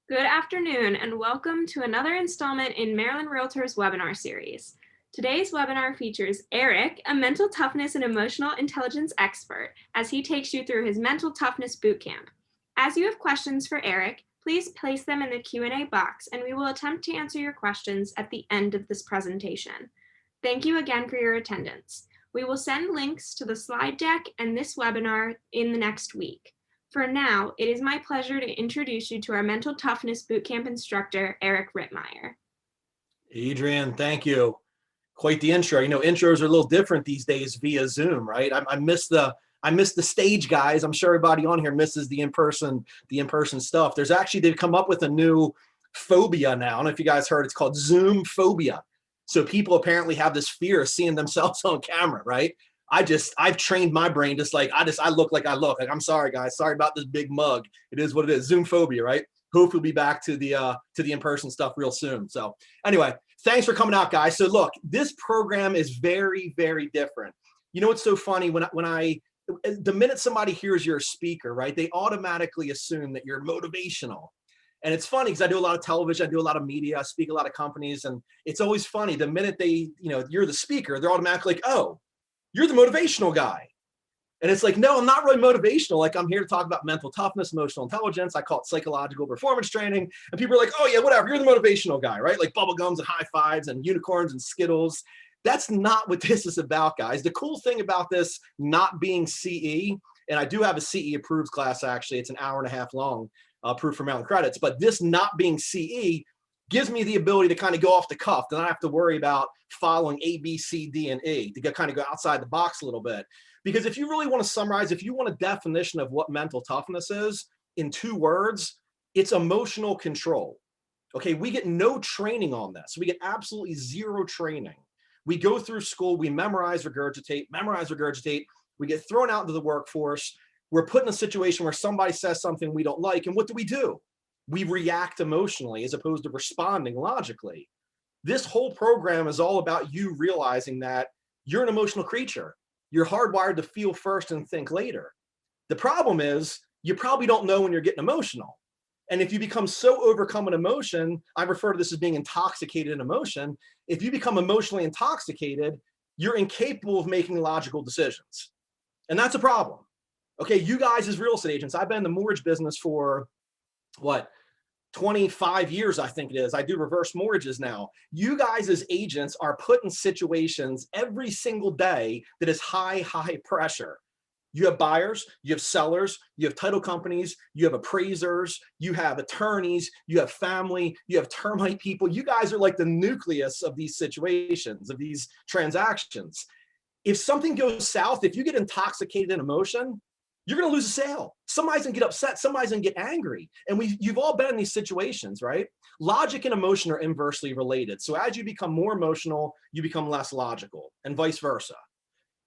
Good afternoon and welcome to another installment in Maryland Realtors webinar series. Today's webinar features Eric, a mental toughness and emotional intelligence expert, as he takes you through his mental toughness bootcamp. As you have questions for Eric, please place them in the Q&A box and we will attempt to answer your questions at the end of this presentation. Thank you again for your attendance. We will send links to the slide deck and this webinar in the next week. For now, it is my pleasure to introduce you to our Mental Toughness Bootcamp instructor, Eric Rittemeyer. Adrian, thank you. Quite the intro. You know, intros are a little different these days via Zoom, right? I miss the stage, guys. I'm sure everybody on here misses the in-person stuff. They've come up with a new phobia now. I don't know if you guys heard. It's called Zoom phobia. So people apparently have this fear of seeing themselves on camera, right? I've trained my brain I look like I look. Like, I'm sorry, guys. Sorry about this big mug. It is what it is. Zoom phobia, right? Hopefully we'll be back to the in-person stuff real soon. So anyway, thanks for coming out, guys. So look, this program is very, very different. You know what's so funny? The minute somebody hears you're a speaker, right, they automatically assume that you're motivational. And it's funny because I do a lot of television, I do a lot of media, I speak a lot of companies, and it's always funny. The minute you're the speaker, they're automatically like, oh, you're the motivational guy. And it's like, no, I'm not really motivational. Like, I'm here to talk about mental toughness, emotional intelligence. I call it psychological performance training. And people are like, oh yeah, whatever, you're the motivational guy, right? Like bubble gums and high fives and unicorns and Skittles. That's not what this is about, guys. The cool thing about this not being CE, and I do have a CE approved class, actually, it's an hour and a half long, approved for Maryland credits, but this not being CE gives me the ability to kind of go off the cuff. Then I have to worry about following A, B, C, D, and E to kind of go outside the box a little bit. Because if you really want to summarize, if you want a definition of what mental toughness is in 2 words, it's emotional control. Okay, we get no training on this. We get absolutely 0 training. We go through school, we memorize, regurgitate. We get thrown out into the workforce. We're put in a situation where somebody says something we don't like, and what do? We react emotionally as opposed to responding logically. This whole program is all about you realizing that you're an emotional creature. You're hardwired to feel first and think later. The problem is you probably don't know when you're getting emotional. And if you become so overcome an emotion, I refer to this as being intoxicated in emotion. If you become emotionally intoxicated, you're incapable of making logical decisions. And that's a problem. Okay, you guys as real estate agents, I've been in the mortgage business for what, 25 years, I think it is. I do reverse mortgages now. You guys as agents are put in situations every single day that is high pressure. You have buyers, you have sellers, you have title companies, you have appraisers, you have attorneys, you have family, you have termite people. You guys are like the nucleus of these situations, of these transactions. If something goes south, if you get intoxicated in emotion, you're going to lose a sale. Somebody's going to get upset. Somebody's going to get angry. And you've all been in these situations, right? Logic and emotion are inversely related. So as you become more emotional, you become less logical, and vice versa.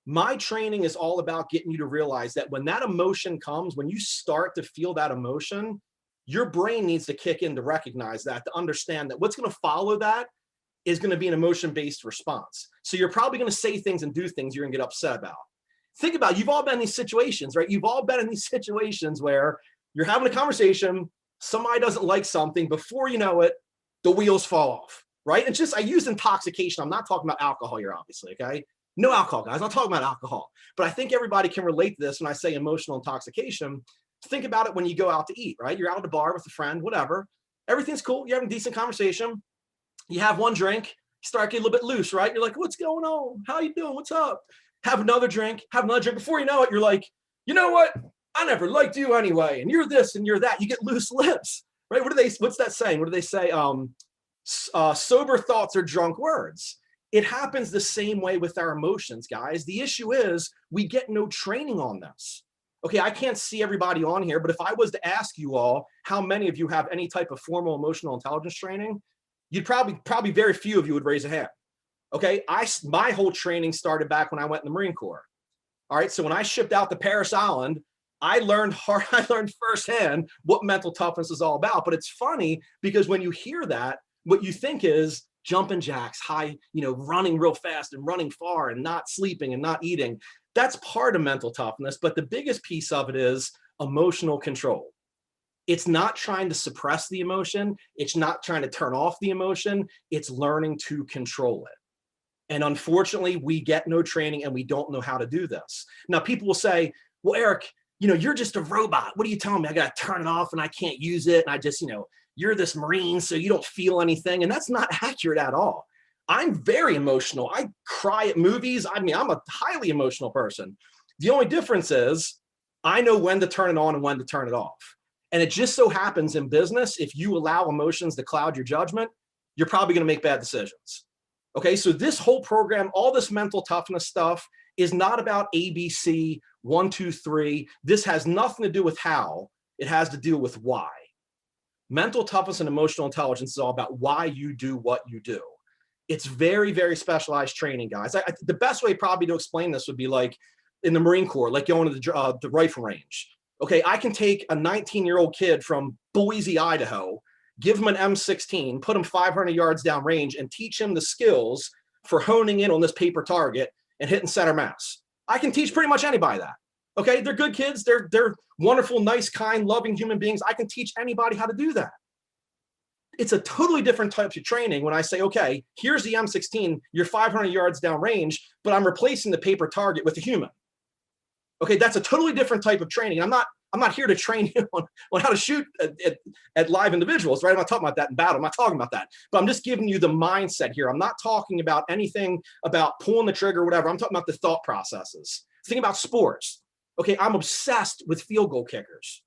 My training is all about getting you to realize that when that emotion comes, when you start to feel that emotion, your brain needs to kick in to recognize that, to understand that what's going to follow that is going to be an emotion-based response. So you're probably going to say things and do things you're going to get upset about. Think about it. You've all been in these situations, right? You've all been in these situations where you're having a conversation, somebody doesn't like something, before you know it, the wheels fall off, right? And I use intoxication. I'm not talking about alcohol here, obviously, okay? No alcohol, guys. I'm not talking about alcohol. But I think everybody can relate to this when I say emotional intoxication. Think about it when you go out to eat, right? You're out at a bar with a friend, whatever. Everything's cool. You're having a decent conversation. You have one drink. You start getting a little bit loose, right? You're like, what's going on? How you doing? What's up? Have another drink. Before you know it, you're like, you know what? I never liked you anyway. And you're this and you're that. You get loose lips, right? What's that saying? What do they say? Sober thoughts are drunk words. It happens the same way with our emotions, guys. The issue is we get no training on this. Okay, I can't see everybody on here, but if I was to ask you all, how many of you have any type of formal emotional intelligence training, you'd probably very few of you would raise a hand. Okay, my whole training started back when I went in the Marine Corps. All right, so when I shipped out to Paris Island, I learned firsthand what mental toughness is all about. But it's funny because when you hear that, what you think is jumping jacks, high, running real fast and running far and not sleeping and not eating. That's part of mental toughness. But the biggest piece of it is emotional control. It's not trying to suppress the emotion. It's not trying to turn off the emotion. It's learning to control it. And unfortunately, we get no training and we don't know how to do this. Now, people will say, well, Eric, you're just a robot. What are you telling me? I got to turn it off and I can't use it. And I just, you're this Marine, so you don't feel anything. And that's not accurate at all. I'm very emotional. I cry at movies. I mean, I'm a highly emotional person. The only difference is I know when to turn it on and when to turn it off. And it just so happens in business, if you allow emotions to cloud your judgment, you're probably going to make bad decisions. Okay, so this whole program, all this mental toughness stuff is not about ABC, 1, 2, 3. This has nothing to do with how. It has to do with why. Mental toughness and emotional intelligence is all about why you do what you do. It's very, very specialized training, guys. The best way probably to explain this would be like in the Marine Corps, like going to the rifle range. Okay, I can take a 19-year-old kid from Boise, Idaho, give him an M16, put him 500 yards down range, and teach him the skills for honing in on this paper target and hitting center mass. I can teach pretty much anybody that. Okay, they're good kids. They're wonderful, nice, kind, loving human beings. I can teach anybody how to do that. It's a totally different type of training when I say, okay, here's the M16, you're 500 yards down range, but I'm replacing the paper target with a human. Okay, that's a totally different type of training. I'm not here to train you on how to shoot at live individuals, right? I'm not talking about that in battle. I'm not talking about that. But I'm just giving you the mindset here. I'm not talking about anything about pulling the trigger or whatever. I'm talking about the thought processes. Think about sports. Okay, I'm obsessed with field goal kickers.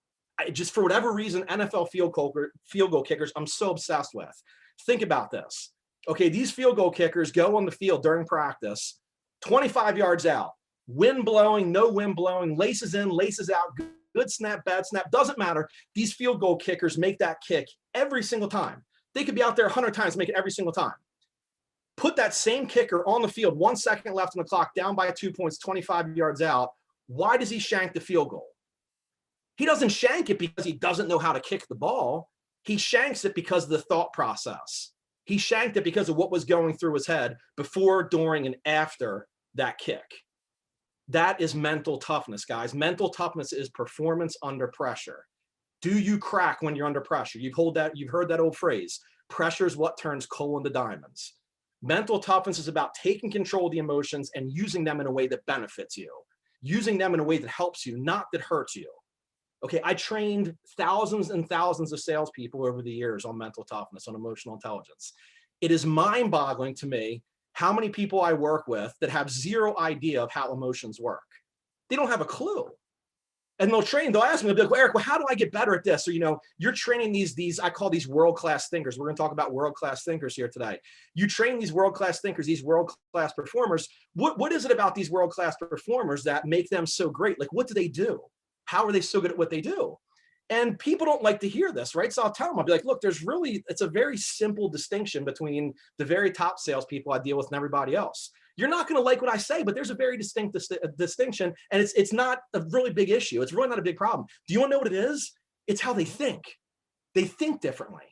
Just for whatever reason, NFL field goal kickers, I'm so obsessed with. Think about this. Okay, these field goal kickers go on the field during practice, 25 yards out. Wind blowing, no wind blowing, laces in, laces out, good snap, bad snap, doesn't matter. These field goal kickers make that kick every single time. They could be out there 100 times, make it every single time. Put that same kicker on the field, 1 second left on the clock, down by 2 points, 25 yards out. Why does he shank the field goal? He doesn't shank it because he doesn't know how to kick the ball. He shanks it because of the thought process. He shanked it because of what was going through his head before, during, and after that kick. That is mental toughness, guys. Mental toughness is performance under pressure. Do you crack when you're under pressure? You've heard that old phrase, pressure is what turns coal into diamonds. Mental toughness is about taking control of the emotions and using them in a way that benefits you, using them in a way that helps you, not that hurts you. Okay, I trained thousands and thousands of salespeople over the years on mental toughness, on emotional intelligence. It is mind-boggling to me how many people I work with that have zero idea of how emotions work. They don't have a clue. And they'll ask me, they'll be like, well, Eric, how do I get better at this? Or, you're training these, I call these world-class thinkers. We're going to talk about world-class thinkers here today. You train these world-class thinkers, these world-class performers. What is it about these world-class performers that make them so great? Like, what do they do? How are they so good at what they do? And people don't like to hear this, right? So I'll tell them, I'll be like, look, it's a very simple distinction between the very top salespeople I deal with and everybody else. You're not going to like what I say, but there's a very distinct distinction, and it's not a really big issue. It's really not a big problem. Do you want to know what it is? It's how they think. They think differently.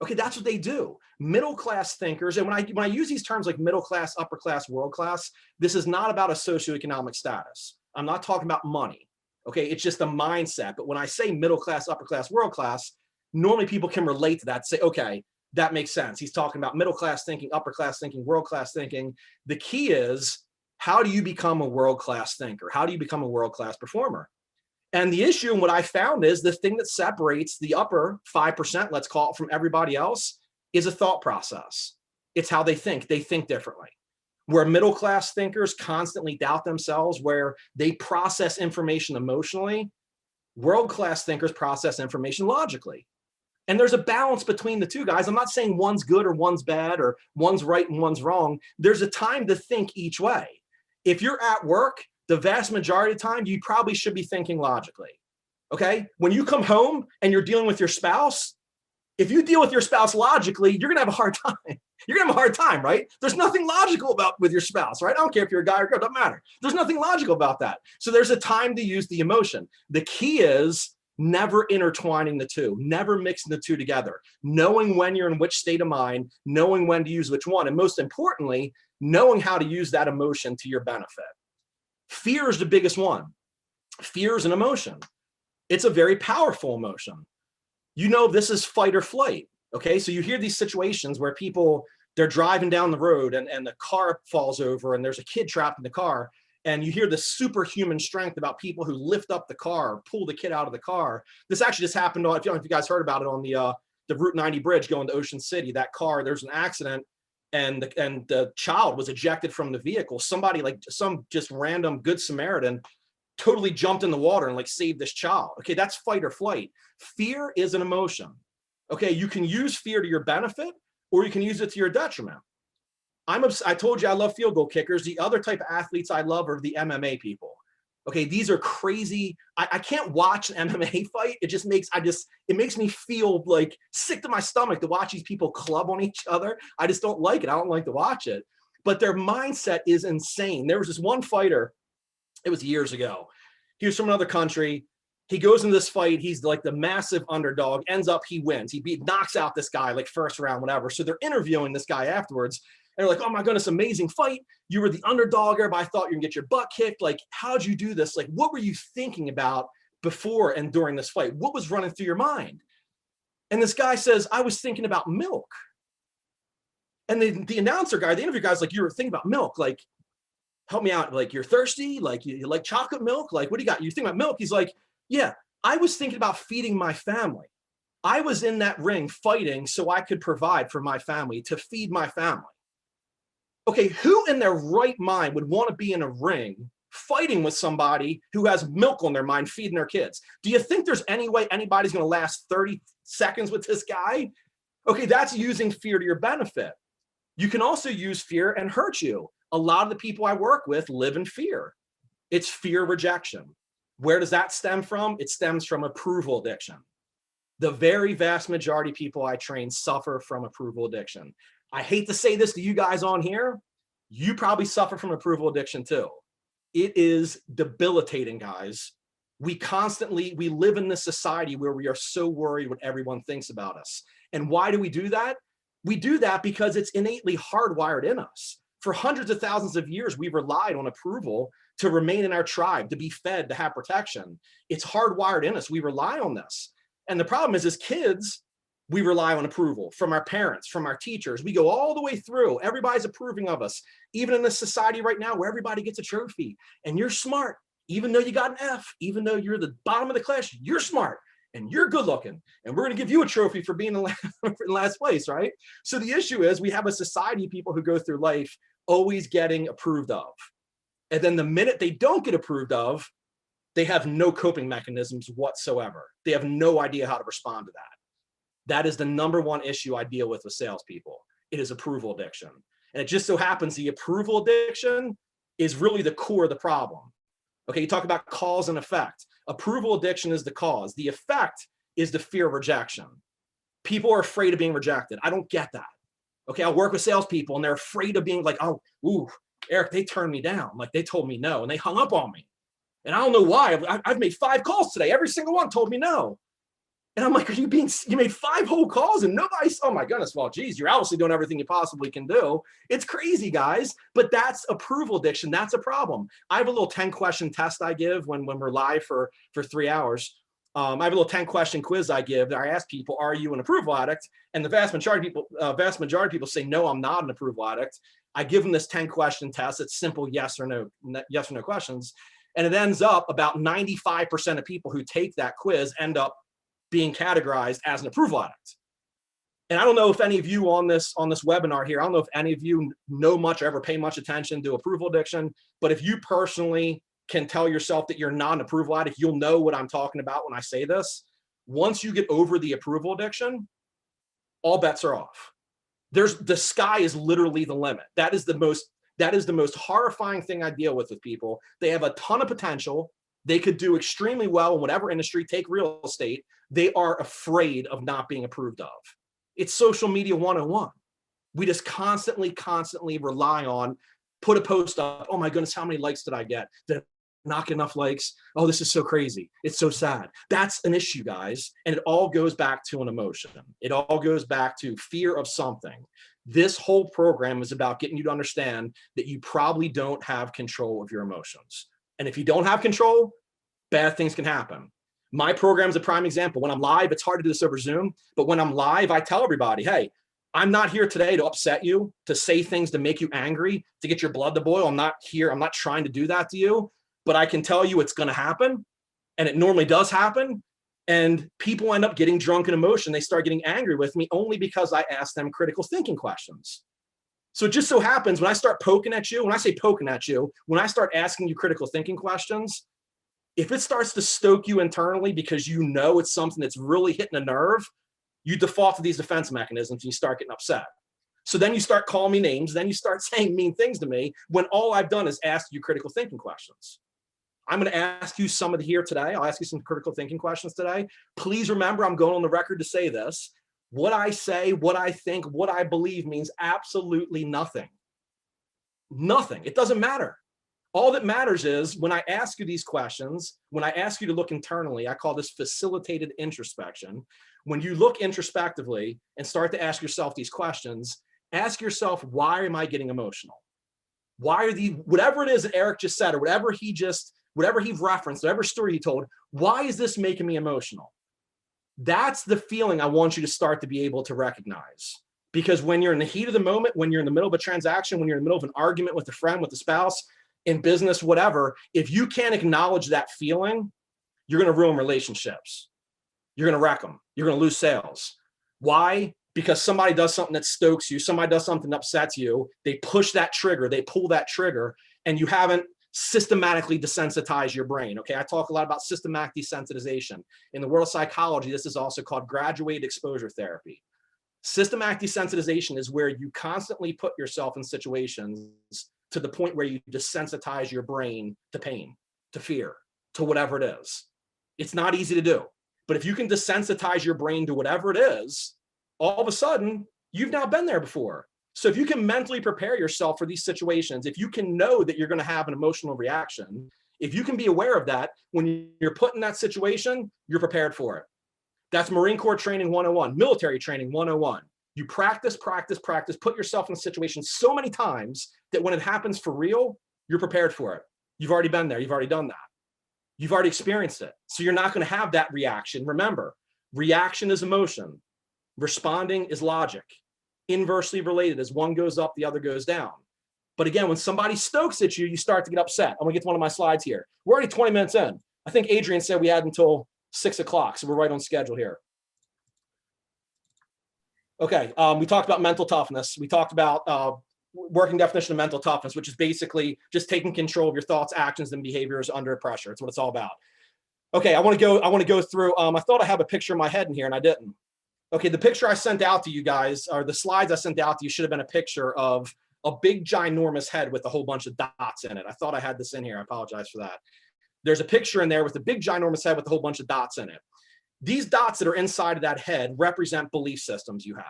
Okay, that's what they do. Middle-class thinkers, and when I use these terms like middle class, upper class, world class, this is not about a socioeconomic status. I'm not talking about money. Okay, it's just a mindset. But when I say middle class, upper class, world class, normally people can relate to that, say, okay, that makes sense. He's talking about middle class thinking, upper class thinking, world class thinking. The key is, how do you become a world class thinker? How do you become a world class performer? And the issue, and what I found is, the thing that separates the upper 5%, let's call it, from everybody else is a thought process. It's how they think. They think differently. Where middle-class thinkers constantly doubt themselves, where they process information emotionally, world-class thinkers process information logically. And there's a balance between the two, guys. I'm not saying one's good or one's bad or one's right and one's wrong. There's a time to think each way. If you're at work, the vast majority of the time, you probably should be thinking logically, okay? When you come home and you're dealing with your spouse, if you deal with your spouse logically, you're going to have a hard time. You're going to have a hard time, right? There's nothing logical with your spouse, right? I don't care if you're a guy or a girl, it doesn't matter. There's nothing logical about that. So there's a time to use the emotion. The key is never intertwining the two, never mixing the two together, knowing when you're in which state of mind, knowing when to use which one, and most importantly, knowing how to use that emotion to your benefit. Fear is the biggest one. Fear is an emotion. It's a very powerful emotion. you know this is fight or flight. Okay, so you hear these situations where people, they're driving down the road and the car falls over and there's a kid trapped in the car, and you hear the superhuman strength about people who lift up the car, pull the kid out of the car. This actually just happened on, I don't know if you guys heard about it, on the Route 90 bridge going to Ocean City. That car, there's an accident, and the child was ejected from the vehicle. Somebody, like some just random good Samaritan, totally jumped in the water and like saved this child. Okay, that's fight or flight. Fear is an emotion. Okay, you can use fear to your benefit or you can use it to your detriment. I told you I love field goal kickers. The other type of athletes I love are the MMA people. Okay, these are crazy. I can't watch an MMA fight. It makes me feel like sick to my stomach to watch these people club on each other. I just don't like it. I don't like to watch it. But their mindset is insane. There was this one fighter, it was years ago. He was from another country. He goes into this fight. He's like the massive underdog. Ends up, he wins. He knocks out this guy like first round, whatever. So they're interviewing this guy afterwards. And they're like, oh my goodness, amazing fight. You were the underdog, but I thought you were gonna get your butt kicked. Like, how'd you do this? Like, what were you thinking about before and during this fight? What was running through your mind? And this guy says, I was thinking about milk. And the announcer guy, the interview guy's like, you were thinking about milk. Like, help me out. Like, you're thirsty? Like, you like chocolate milk? Like, what do you got? You think about milk? He's like, yeah, I was thinking about feeding my family. I was in that ring fighting so I could provide for my family, to feed my family. Okay, who in their right mind would want to be in a ring fighting with somebody who has milk on their mind, feeding their kids? Do you think there's any way anybody's going to last 30 seconds with this guy? Okay, that's using fear to your benefit. You can also use fear and hurt you. A lot of the people I work with live in fear. It's fear rejection. Where does that stem from? It stems from approval addiction. The very vast majority of people I train suffer from approval addiction. I hate to say this to you guys on here. You probably suffer from approval addiction too. It is debilitating, guys. We live in this society where we are so worried what everyone thinks about us. And why do we do that? We do that because it's innately hardwired in us. For hundreds of thousands of years, we've relied on approval to remain in our tribe, to be fed, to have protection. It's hardwired in us. We rely on this. And the problem is, as kids, we rely on approval from our parents, from our teachers. We go all the way through. Everybody's approving of us. Even in this society right now where everybody gets a trophy and you're smart, even though you got an F, even though you're the bottom of the class, you're smart and you're good looking. And we're going to give you a trophy for being in last place, right? So the issue is we have a society of people who go through life always getting approved of. And then the minute they don't get approved of, they have no coping mechanisms whatsoever. They have no idea how to respond to that. That is the number one issue I deal with salespeople. It is approval addiction. And it just so happens the approval addiction is really the core of the problem. Okay, you talk about cause and effect. Approval addiction is the cause. The effect is the fear of rejection. People are afraid of being rejected. I don't get that. Okay, I'll work with salespeople and they're afraid of being like, oh, ooh, Eric, they turned me down. Like they told me no and they hung up on me. And I don't know why. I've made 5 calls today. Every single one told me no. And I'm like, you made 5 whole calls and nobody's, oh my goodness, well, geez, you're obviously doing everything you possibly can do. It's crazy, guys, but that's approval addiction. That's a problem. I have a little 10-question test I give when we're live for 3 hours. I have a little 10-question quiz I give that I ask people, are you an approval addict? And the vast majority of people say, no, I'm not an approval addict. I give them this 10-question test. It's simple yes or no questions. And it ends up about 95% of people who take that quiz end up being categorized as an approval addict. And I don't know if any of you on this webinar here, I don't know if any of you know much or ever pay much attention to approval addiction, but if you personally can tell yourself that you're not an approval addict, you'll know what I'm talking about when I say this. Once you get over the approval addiction, all bets are off. The sky is literally the limit. That is the most horrifying thing I deal with people. They have a ton of potential. They could do extremely well in whatever industry, take real estate. They are afraid of not being approved of. It's social media 101. We just constantly rely on, put a post up. Oh my goodness, how many likes did I get? Did I not get enough likes? Oh, this is so crazy. It's so sad. That's an issue, guys. And it all goes back to an emotion. It all goes back to fear of something. This whole program is about getting you to understand that you probably don't have control of your emotions. And if you don't have control, bad things can happen. My program's a prime example. When I'm live, it's hard to do this over Zoom, but when I'm live, I tell everybody, hey, I'm not here today to upset you, to say things to make you angry, to get your blood to boil. I'm not here. I'm not trying to do that to you, but I can tell you it's going to happen. And it normally does happen. And people end up getting drunk in emotion. They start getting angry with me only because I ask them critical thinking questions. So it just so happens when I start poking at you, when I say poking at you, when I start asking you critical thinking questions, if it starts to stoke you internally because you know it's something that's really hitting a nerve, you default to these defense mechanisms and you start getting upset. So then you start calling me names, then you start saying mean things to me when all I've done is ask you critical thinking questions. I'm going to ask you some of here today. I'll ask you some critical thinking questions today. Please remember, I'm going on the record to say this. What I say, what I think, what I believe means absolutely nothing. Nothing. It doesn't matter. All that matters is when I ask you these questions, when I ask you to look internally, I call this facilitated introspection. When you look introspectively and start to ask yourself these questions, ask yourself, why am I getting emotional? Why are whatever it is that Eric just said, or whatever he referenced, whatever story he told, why is this making me emotional? That's the feeling I want you to start to be able to recognize. Because when you're in the heat of the moment, when you're in the middle of a transaction, when you're in the middle of an argument with a friend, with a spouse, in business, whatever, if you can't acknowledge that feeling, you're going to ruin relationships. You're going to wreck them. You're going to lose sales. Why? Because somebody does something that stokes you, somebody does something that upsets you, they push that trigger, they pull that trigger, and you haven't systematically desensitized your brain. Okay, I talk a lot about systematic desensitization. In the world of psychology, this is also called graduated exposure therapy. Systematic desensitization is where you constantly put yourself in situations to the point where you desensitize your brain to pain, to fear, to whatever it is. It's not easy to do, but if you can desensitize your brain to whatever it is, all of a sudden, you've now been there before. So if you can mentally prepare yourself for these situations, if you can know that you're going to have an emotional reaction, if you can be aware of that, when you're put in that situation, you're prepared for it. That's Marine Corps training 101, military training 101. You practice, practice, practice, put yourself in a situation so many times that when it happens for real, you're prepared for it. You've already been there. You've already done that. You've already experienced it. So you're not going to have that reaction. Remember, reaction is emotion. Responding is logic. Inversely related, as one goes up, the other goes down. But again, when somebody stokes at you, you start to get upset. I'm going to get to one of my slides here. We're already 20 minutes in. I think Adrian said we had until 6 o'clock, so we're right on schedule here. Okay, we talked about mental toughness. We talked about working definition of mental toughness, which is basically just taking control of your thoughts, actions, and behaviors under pressure. It's what it's all about. Okay, I want to go through. I thought I have a picture in my head in here, and I didn't. Okay, the picture I sent out to you guys, or the slides I sent out to you, should have been a picture of a big, ginormous head with a whole bunch of dots in it. I thought I had this in here. I apologize for that. There's a picture in there with a big, ginormous head with a whole bunch of dots in it. These dots that are inside of that head represent belief systems you have.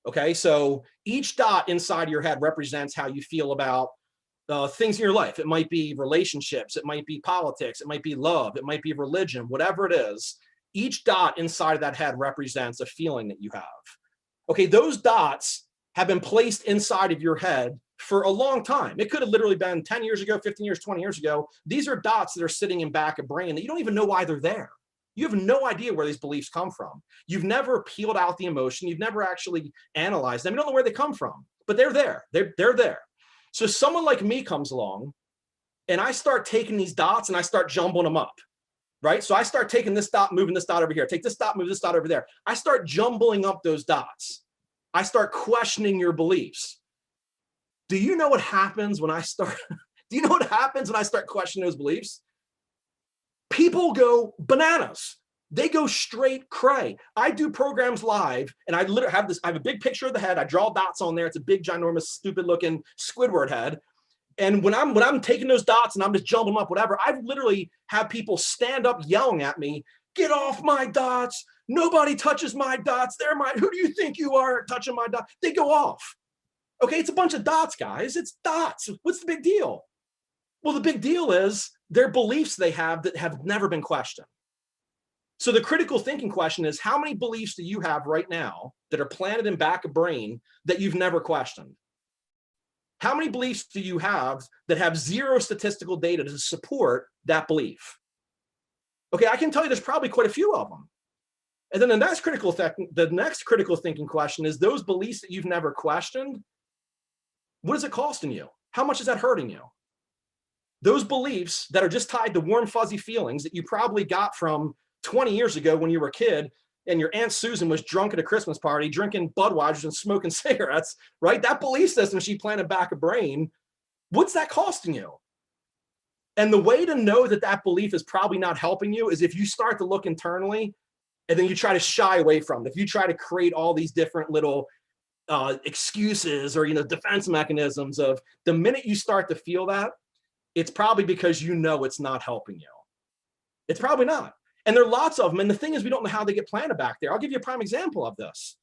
Okay, so each dot inside your head represents how you feel about things in your life. It might be relationships, it might be politics, it might be love, it might be religion, whatever it is. Each dot inside of that head represents a feeling that you have. Okay, those dots have been placed inside of your head for a long time. It could have literally been 10 years ago, 15 years, 20 years ago. These are dots that are sitting in back of brain that you don't even know why they're there. You have no idea where these beliefs come from. You've never peeled out the emotion. You've never actually analyzed them. You don't know where they come from, but they're there. They're there. So someone like me comes along and I start taking these dots and I start jumbling them up. Right? So I start taking this dot, moving this dot over here. Take this dot, move this dot over there. I start jumbling up those dots. I start questioning your beliefs. Do you know what happens when I start? Do you know what happens when I start questioning those beliefs? People go bananas. They go straight cray. I do programs live, and I literally have this. I have a big picture of the head. I draw dots on there. It's a big, ginormous, stupid-looking Squidward head. And when I'm taking those dots and I'm just jumping them up, whatever, I've literally had people stand up yelling at me, "Get off my dots. Nobody touches my dots. They're mine. Who do you think you are touching my dots?" They go off. Okay, it's a bunch of dots, guys. It's dots. What's the big deal? Well, the big deal is they're beliefs they have that have never been questioned. So the critical thinking question is, how many beliefs do you have right now that are planted in back of brain that you've never questioned? How many beliefs do you have that have zero statistical data to support that belief? Okay, I can tell you there's probably quite a few of them. And then the next critical thinking question is those beliefs that you've never questioned, what is it costing you? How much is that hurting you? Those beliefs that are just tied to warm, fuzzy feelings that you probably got from 20 years ago when you were a kid and your Aunt Susan was drunk at a Christmas party, drinking Budweisers and smoking cigarettes, right? That belief system she planted back a brain, what's that costing you? And the way to know that that belief is probably not helping you is if you start to look internally and then you try to shy away from it. If you try to create all these different little excuses or, defense mechanisms of the minute you start to feel that, it's probably because it's not helping you. It's probably not. And there are lots of them. And the thing is, we don't know how they get planted back there. I'll give you a prime example of this.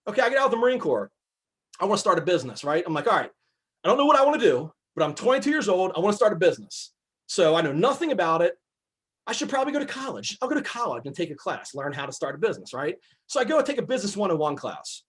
Okay, I get out of the Marine Corps. I want to start a business, right? I'm like, all right, I don't know what I want to do, but I'm 22 years old. I want to start a business. So I know nothing about it. I should probably go to college. I'll go to college and take a class, learn how to start a business, right? So I go and take a business 101 class.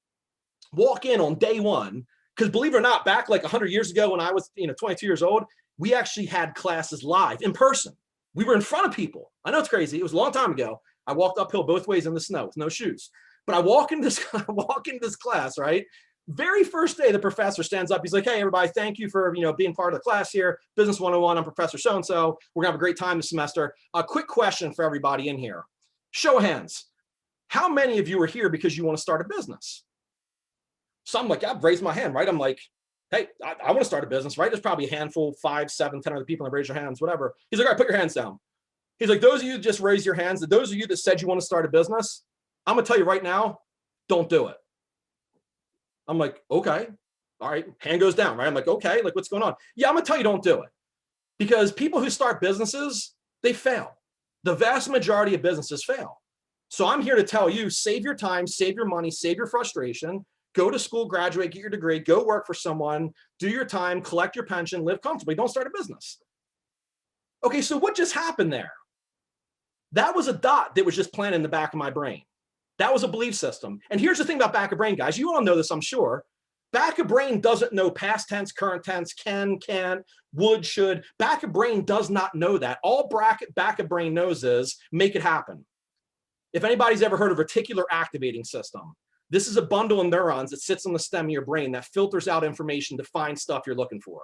Walk in on day one, because believe it or not, back like 100 years ago when I was 22 years old, we actually had classes live in person. We were in front of people. I know it's crazy. It was a long time ago. I walked uphill both ways in the snow with no shoes. But I walk into this class, right? Very first day, the professor stands up. He's like, hey, everybody, thank you for being part of the class here. Business 101, I'm Professor so-and-so. We're gonna have a great time this semester. A quick question for everybody in here. Show of hands. How many of you are here because you want to start a business? So I'm like, I've raised my hand, right? I'm like, hey, I want to start a business, right? There's probably a handful, 5, 7, 10 other people that raise your hands, whatever. He's like, all right, put your hands down. He's like, those of you that just raised your hands, those of you that said you want to start a business, I'm gonna tell you right now, don't do it. I'm like, okay, all right, hand goes down, right? I'm like, okay, like what's going on? Yeah, I'm gonna tell you don't do it. Because people who start businesses, they fail. The vast majority of businesses fail. So I'm here to tell you, save your time, save your money, save your frustration, go to school, graduate, get your degree, go work for someone, do your time, collect your pension, live comfortably, don't start a business. Okay, so what just happened there? That was a dot that was just planted in the back of my brain. That was a belief system. And here's the thing about back of brain, guys. You all know this, I'm sure. Back of brain doesn't know past tense, current tense, can, can't, would, should. Back of brain does not know that. All back of brain knows is make it happen. If anybody's ever heard of reticular activating system, this is a bundle of neurons that sits on the stem of your brain that filters out information to find stuff you're looking for.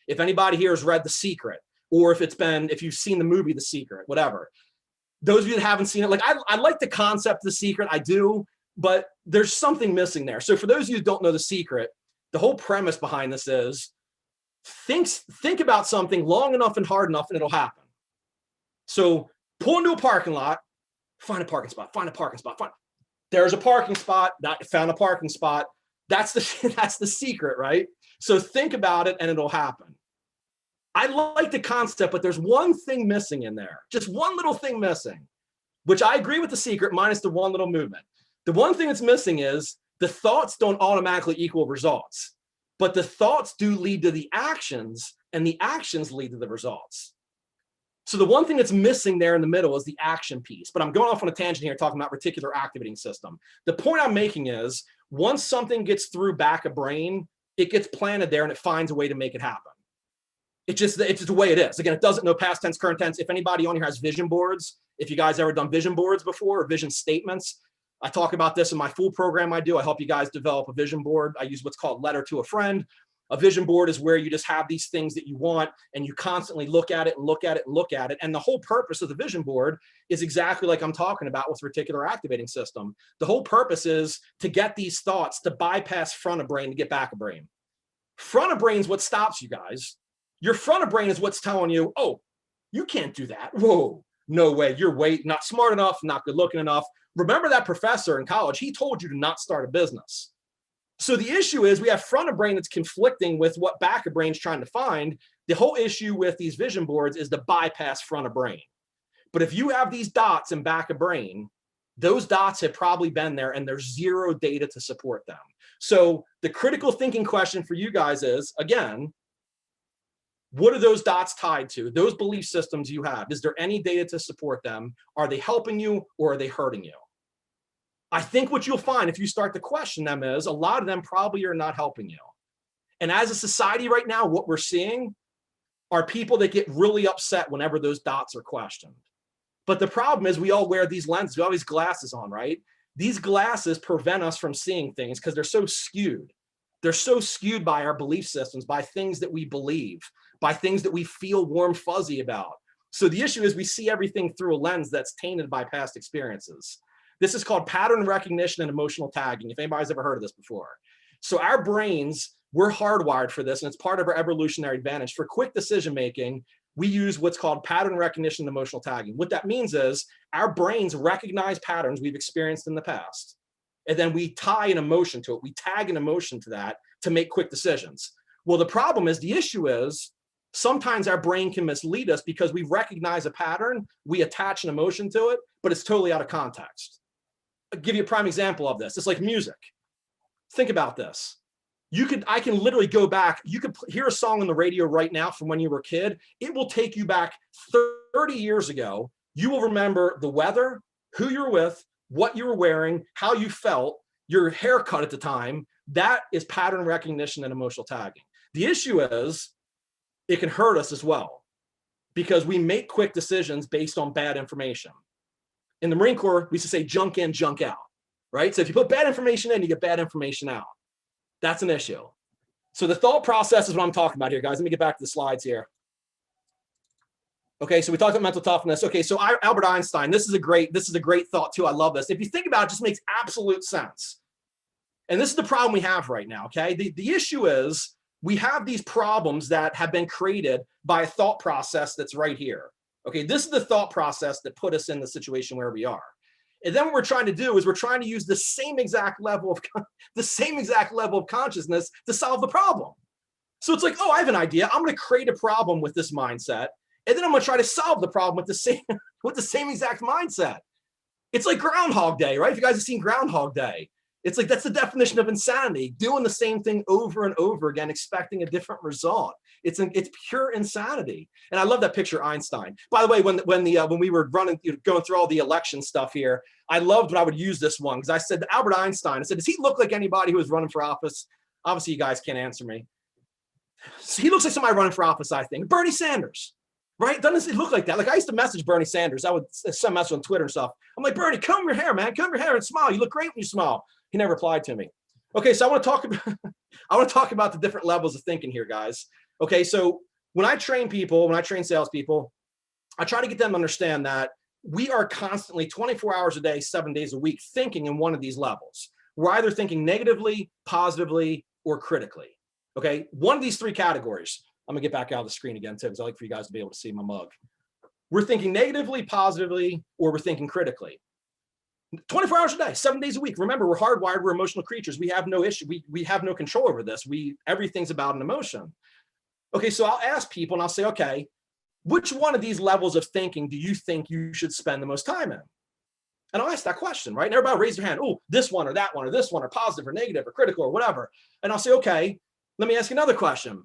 If anybody here has read The Secret, or if you've seen the movie The Secret, whatever. Those of you that haven't seen it, like I like the concept of The Secret, I do, but there's something missing there. So for those of you who don't know The Secret, the whole premise behind this is think about something long enough and hard enough and it'll happen. So pull into a parking lot, find a parking spot, there's a parking spot, found a parking spot. That's the secret, right? So think about it and it'll happen. I like the concept, but there's one thing missing in there, just one little thing missing, which I agree with The Secret minus the one little movement. The one thing that's missing is the thoughts don't automatically equal results, but the thoughts do lead to the actions and the actions lead to the results. So the one thing that's missing there in the middle is the action piece, but I'm going off on a tangent here talking about reticular activating system. The point I'm making is once something gets through back of brain, it gets planted there and it finds a way to make it happen. It's just the way it is. Again, it doesn't know past tense, current tense. If anybody on here has vision boards, if you guys ever done vision boards before or vision statements, I talk about this in my full program I do. I help you guys develop a vision board. I use what's called letter to a friend. A vision board is where you just have these things that you want and you constantly look at it and look at it and look at it. And the whole purpose of the vision board is exactly like I'm talking about with reticular activating system. The whole purpose is to get these thoughts to bypass front of brain to get back of brain. Front of brain is what stops you guys. Your front of brain is what's telling you, oh, you can't do that. Whoa, no way. You're not smart enough, not good looking enough. Remember that professor in college, he told you to not start a business. So the issue is we have front of brain that's conflicting with what back of brain's trying to find. The whole issue with these vision boards is to bypass front of brain. But if you have these dots in back of brain, those dots have probably been there and there's zero data to support them. So the critical thinking question for you guys is, again, what are those dots tied to? Those belief systems you have, is there any data to support them? Are they helping you or are they hurting you? I think what you'll find if you start to question them is a lot of them probably are not helping you. And as a society right now, what we're seeing are people that get really upset whenever those dots are questioned. But the problem is we all wear these lenses, we all have these glasses on, right? These glasses prevent us from seeing things because they're so skewed. They're so skewed by our belief systems, by things that we believe, by things that we feel warm, fuzzy about. So the issue is we see everything through a lens that's tainted by past experiences. This is called pattern recognition and emotional tagging, if anybody's ever heard of this before. So our brains, we're hardwired for this, and it's part of our evolutionary advantage. For quick decision-making, we use what's called pattern recognition and emotional tagging. What that means is our brains recognize patterns we've experienced in the past, and then we tie an emotion to it. We tag an emotion to that to make quick decisions. Well, the problem is, the issue is, sometimes our brain can mislead us because we recognize a pattern, we attach an emotion to it, but it's totally out of context. I'll give you a prime example of this. It's like music. Think about this. I can literally go back. You could hear a song on the radio right now from when you were a kid. It will take you back 30 years ago. You will remember the weather, who you were with, what you were wearing, how you felt, your haircut at the time. That is pattern recognition and emotional tagging. The issue is it can hurt us as well because we make quick decisions based on bad information. In the Marine Corps, we used to say junk in, junk out, right? So if you put bad information in, you get bad information out. That's an issue. So the thought process is what I'm talking about here, guys. Let me get back to the slides here. Okay, so we talked about mental toughness. Okay, so Albert Einstein, this is a great thought too. I love this. If you think about it, it just makes absolute sense. And this is the problem we have right now, okay? The issue is we have these problems that have been created by a thought process that's right here. Okay, this is the thought process that put us in the situation where we are. And then what we're trying to do is we're trying to use the same exact level of consciousness to solve the problem. So it's like, oh, I have an idea. I'm going to create a problem with this mindset, and then I'm going to try to solve the problem with the same exact mindset. It's like Groundhog Day, right? If you guys have seen Groundhog Day, it's like that's the definition of insanity: doing the same thing over and over again, expecting a different result. It's pure insanity. And I love that picture of Einstein. By the way, when we were going through all the election stuff here, I loved when I would use this one because I said to Albert Einstein, I said, does he look like anybody who was running for office? Obviously, you guys can't answer me. So he looks like somebody running for office, I think. Bernie Sanders, right? Doesn't he look like that? Like I used to message Bernie Sanders. I would send messages on Twitter and stuff. I'm like, Bernie, comb your hair, man. Comb your hair and smile. You look great when you smile. He never replied to me. Okay, so I want to talk about the different levels of thinking here, guys. Okay, so when I train salespeople, I try to get them to understand that we are constantly 24 hours a day, 7 days a week thinking in one of these levels. We're either thinking negatively, positively, or critically. Okay, one of these three categories. I'm gonna get back out of the screen again too, because I like for you guys to be able to see my mug. We're thinking negatively, positively, or we're thinking critically. 24 hours a day, 7 days a week. Remember, we're hardwired, we're emotional creatures. We have no issue, we have no control over this. Everything's about an emotion. Okay, so I'll ask people and I'll say, okay, which one of these levels of thinking do you think you should spend the most time in? And I'll ask that question, right? And everybody raise their hand. Oh, this one or that one or this one or positive or negative or critical or whatever. And I'll say, okay, let me ask you another question.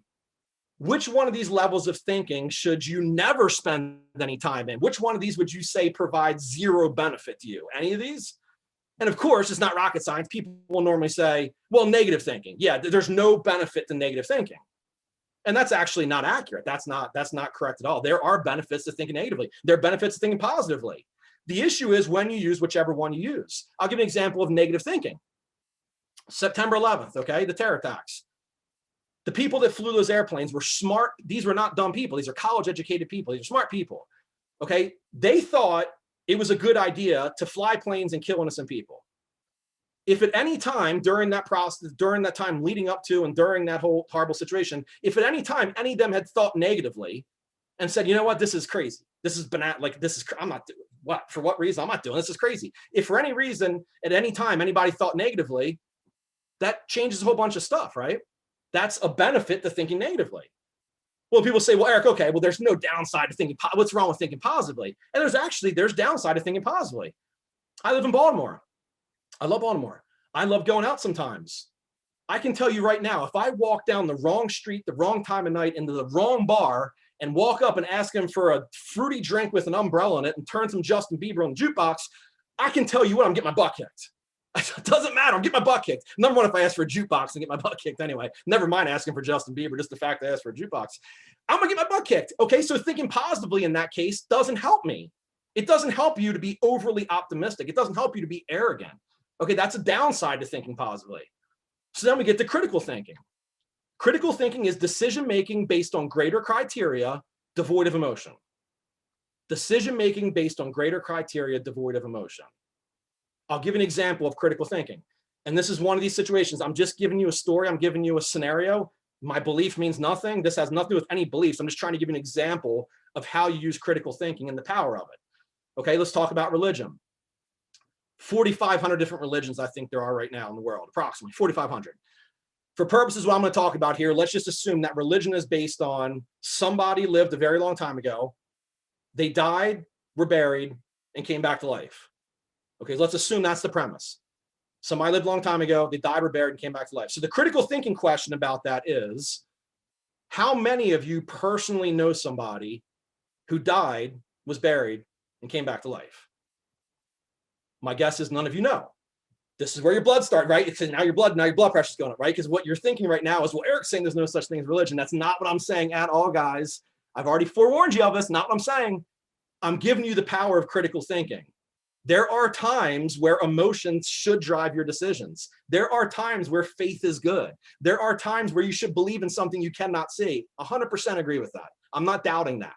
Which one of these levels of thinking should you never spend any time in? Which one of these would you say provides zero benefit to you? Any of these? And of course, it's not rocket science. People will normally say, well, negative thinking. Yeah, there's no benefit to negative thinking. And that's actually not accurate. That's not correct at all. There are benefits to thinking negatively. There are benefits to thinking positively. The issue is when you use whichever one you use. I'll give an example of negative thinking. September 11th, okay, the terror attacks. The people that flew those airplanes were smart. These were not dumb people. These are college-educated people. These are smart people, okay? They thought it was a good idea to fly planes and kill innocent people. If at any time during that process, during that time leading up to and during that whole horrible situation, if at any time any of them had thought negatively and said, you know what, this is crazy. This is banana, like this is, I'm not doing what, for what reason? I'm not doing this, is crazy. If for any reason at any time anybody thought negatively, that changes a whole bunch of stuff, right? That's a benefit to thinking negatively. Well, people say, well, Eric, okay, well, there's no downside to thinking, what's wrong with thinking positively? And there's downside to thinking positively. I live in Baltimore. I love Baltimore. I love going out sometimes. I can tell you right now, if I walk down the wrong street, the wrong time of night into the wrong bar and walk up and ask him for a fruity drink with an umbrella in it and turn some Justin Bieber on the jukebox, I can tell you what, I'm getting my butt kicked. It doesn't matter. I'm getting my butt kicked. Number one, if I ask for a jukebox and get my butt kicked anyway, never mind asking for Justin Bieber, just the fact that I asked for a jukebox, I'm gonna get my butt kicked. Okay, so thinking positively in that case doesn't help me. It doesn't help you to be overly optimistic. It doesn't help you to be arrogant. Okay, that's a downside to thinking positively. So then we get to critical thinking. Critical thinking is decision-making based on greater criteria, devoid of emotion. Decision-making based on greater criteria, devoid of emotion. I'll give an example of critical thinking. And this is one of these situations. I'm just giving you a story. I'm giving you a scenario. My belief means nothing. This has nothing to do with any beliefs. I'm just trying to give you an example of how you use critical thinking and the power of it. Okay, let's talk about religion. 4,500 different religions I think there are right now in the world, approximately 4,500. For purposes of what I'm going to talk about here, let's just assume that religion is based on somebody lived a very long time ago. They died, were buried, and came back to life. Okay, let's assume that's the premise. Somebody lived a long time ago, they died, were buried, and came back to life. So the critical thinking question about that is, how many of you personally know somebody who died, was buried, and came back to life? My guess is none of you know. This is where your blood started, right? It's now your blood pressure is going up, right? Because what you're thinking right now is, well, Eric's saying there's no such thing as religion. That's not what I'm saying at all, guys. I've already forewarned you of this. Not what I'm saying. I'm giving you the power of critical thinking. There are times where emotions should drive your decisions. There are times where faith is good. There are times where you should believe in something you cannot see. 100% agree with that. I'm not doubting that.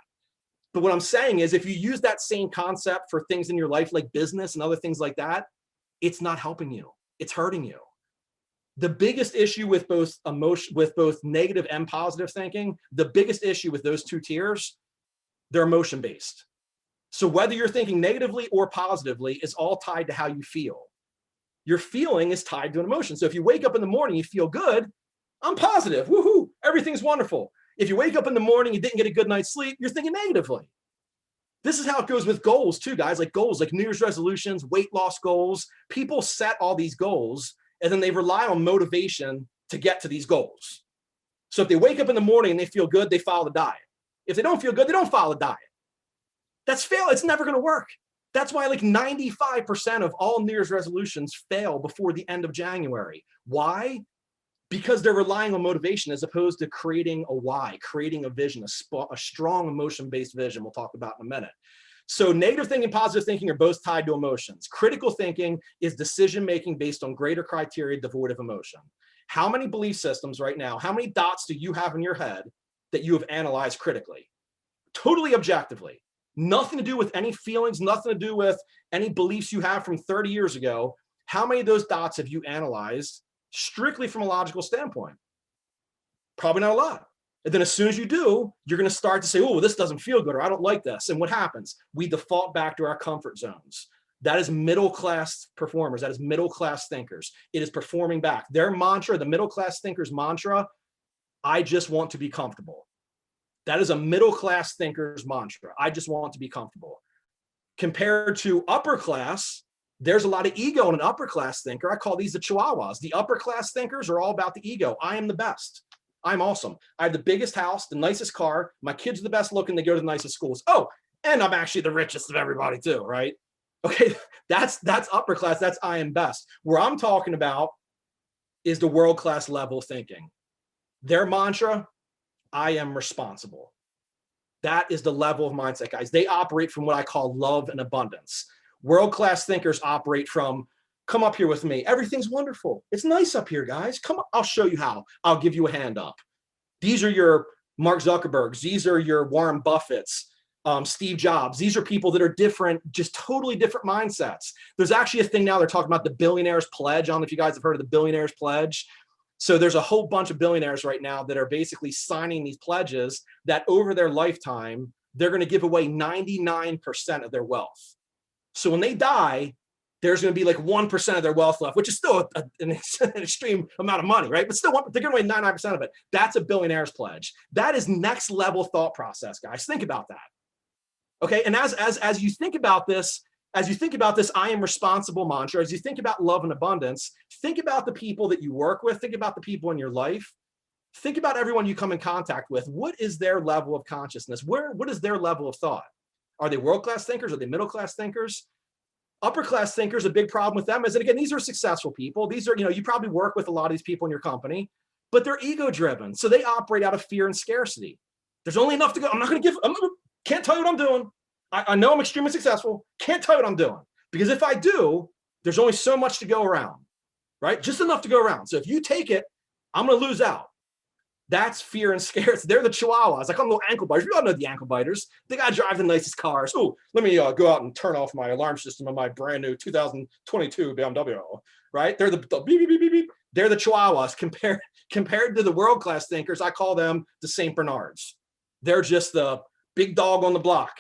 But what I'm saying is, if you use that same concept for things in your life, like business and other things like that, it's not helping you. It's hurting you. The biggest issue with both negative and positive thinking, the biggest issue with those two tiers, they're emotion-based. So whether you're thinking negatively or positively is all tied to how you feel. Your feeling is tied to an emotion. So if you wake up in the morning, you feel good, I'm positive, woohoo, everything's wonderful. If you wake up in the morning, you didn't get a good night's sleep, you're thinking negatively. This is how it goes with goals too, guys, like goals, like New Year's resolutions, weight loss goals. People set all these goals and then they rely on motivation to get to these goals. So if they wake up in the morning and they feel good, they follow the diet. If they don't feel good, they don't follow the diet. That's fail. It's never going to work. That's why like 95% of all New Year's resolutions fail before the end of January. Why? Because they're relying on motivation as opposed to creating a why, creating a vision, a strong emotion-based vision we'll talk about in a minute. So negative thinking and positive thinking are both tied to emotions. Critical thinking is decision-making based on greater criteria devoid of emotion. How many belief systems right now, how many dots do you have in your head that you have analyzed critically? Totally objectively. Nothing to do with any feelings, nothing to do with any beliefs you have from 30 years ago. How many of those dots have you analyzed strictly from a logical standpoint? Probably not a lot. And then as soon as you do, you're going to start to say, oh, this doesn't feel good, or I don't like this. And what happens? We default back to our comfort zones. That is middle-class performers. That is middle-class thinkers. It is performing back. Their mantra, the middle-class thinkers' mantra, I just want to be comfortable. That is a middle-class thinker's mantra. I just want to be comfortable. Compared to upper class, there's a lot of ego in an upper class thinker. I call these the chihuahuas. The upper class thinkers are all about the ego. I am the best. I'm awesome. I have the biggest house, the nicest car. My kids are the best looking. They go to the nicest schools. Oh, and I'm actually the richest of everybody too, right? Okay, that's upper class. That's I am best. Where I'm talking about is the world class level thinking. Their mantra, I am responsible. That is the level of mindset, guys. They operate from what I call love and abundance. World-class thinkers operate from, come up here with me. Everything's wonderful. It's nice up here, guys. Come up. I'll show you how. I'll give you a hand up. These are your Mark Zuckerbergs. These are your Warren Buffetts, Steve Jobs. These are people that are different, just totally different mindsets. There's actually a thing now they're talking about the Billionaires Pledge. I don't know if you guys have heard of the Billionaires Pledge. So there's a whole bunch of billionaires right now that are basically signing these pledges that over their lifetime, they're going to give away 99% of their wealth. So when they die, there's going to be like 1% of their wealth left, which is still an extreme amount of money, right? But still, they're going to away 99% of it. That's a billionaire's pledge. That is next level thought process, guys. Think about that. Okay, and as you think about this, I am responsible mantra, as you think about love and abundance, think about the people that you work with, think about the people in your life, think about everyone you come in contact with. What is their level of consciousness? What is their level of thought? Are they world-class thinkers? Are they middle-class thinkers? Upper-class thinkers, a big problem with them is, and again, these are successful people. These are, you probably work with a lot of these people in your company, but they're ego-driven. So they operate out of fear and scarcity. There's only enough to go. Can't tell you what I'm doing. I know I'm extremely successful. Can't tell you what I'm doing. Because if I do, there's only so much to go around, right? Just enough to go around. So if you take it, I'm going to lose out. That's fear and scares. They're the chihuahuas. I call them little ankle biters. We all know the ankle biters. They got to drive the nicest cars. Oh, let me go out and turn off my alarm system on my brand new 2022 BMW, right? They're the beep, beep, beep, beep, beep. They're the chihuahuas compared to the world-class thinkers. I call them the St. Bernards. They're just the big dog on the block.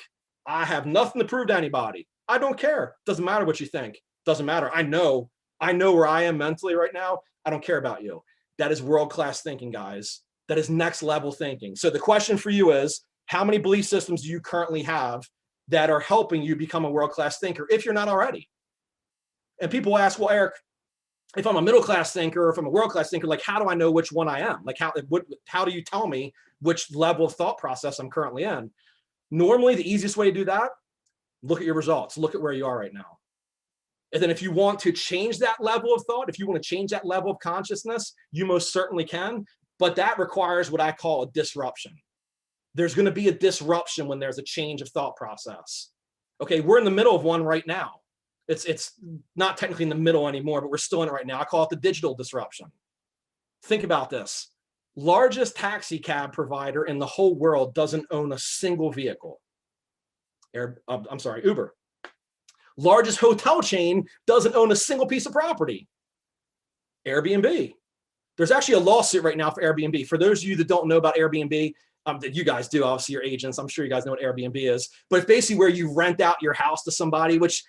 I have nothing to prove to anybody. I don't care. Doesn't matter what you think. Doesn't matter. I know where I am mentally right now. I don't care about you. That is world-class thinking, guys. That is next level thinking. So the question for you is, how many belief systems do you currently have that are helping you become a world-class thinker if you're not already? And people ask, well, Eric, if I'm a middle-class thinker or if I'm a world-class thinker, like, how do I know which one I am? Like, how do you tell me which level of thought process I'm currently in? Normally, the easiest way to do that, look at your results. Look at where you are right now. And then if you want to change that level of thought, if you want to change that level of consciousness, you most certainly can. But that requires what I call a disruption. There's going to be a disruption when there's a change of thought process. Okay, we're in the middle of one right now. It's not technically in the middle anymore, but we're still in it right now. I call it the digital disruption. Think about this. Largest taxi cab provider in the whole world doesn't own a single vehicle. Uber. Largest hotel chain doesn't own a single piece of property. Airbnb. There's actually a lawsuit right now for Airbnb. For those of you that don't know about Airbnb, you guys do, obviously you're agents. I'm sure you guys know what Airbnb is, but it's basically where you rent out your house to somebody, which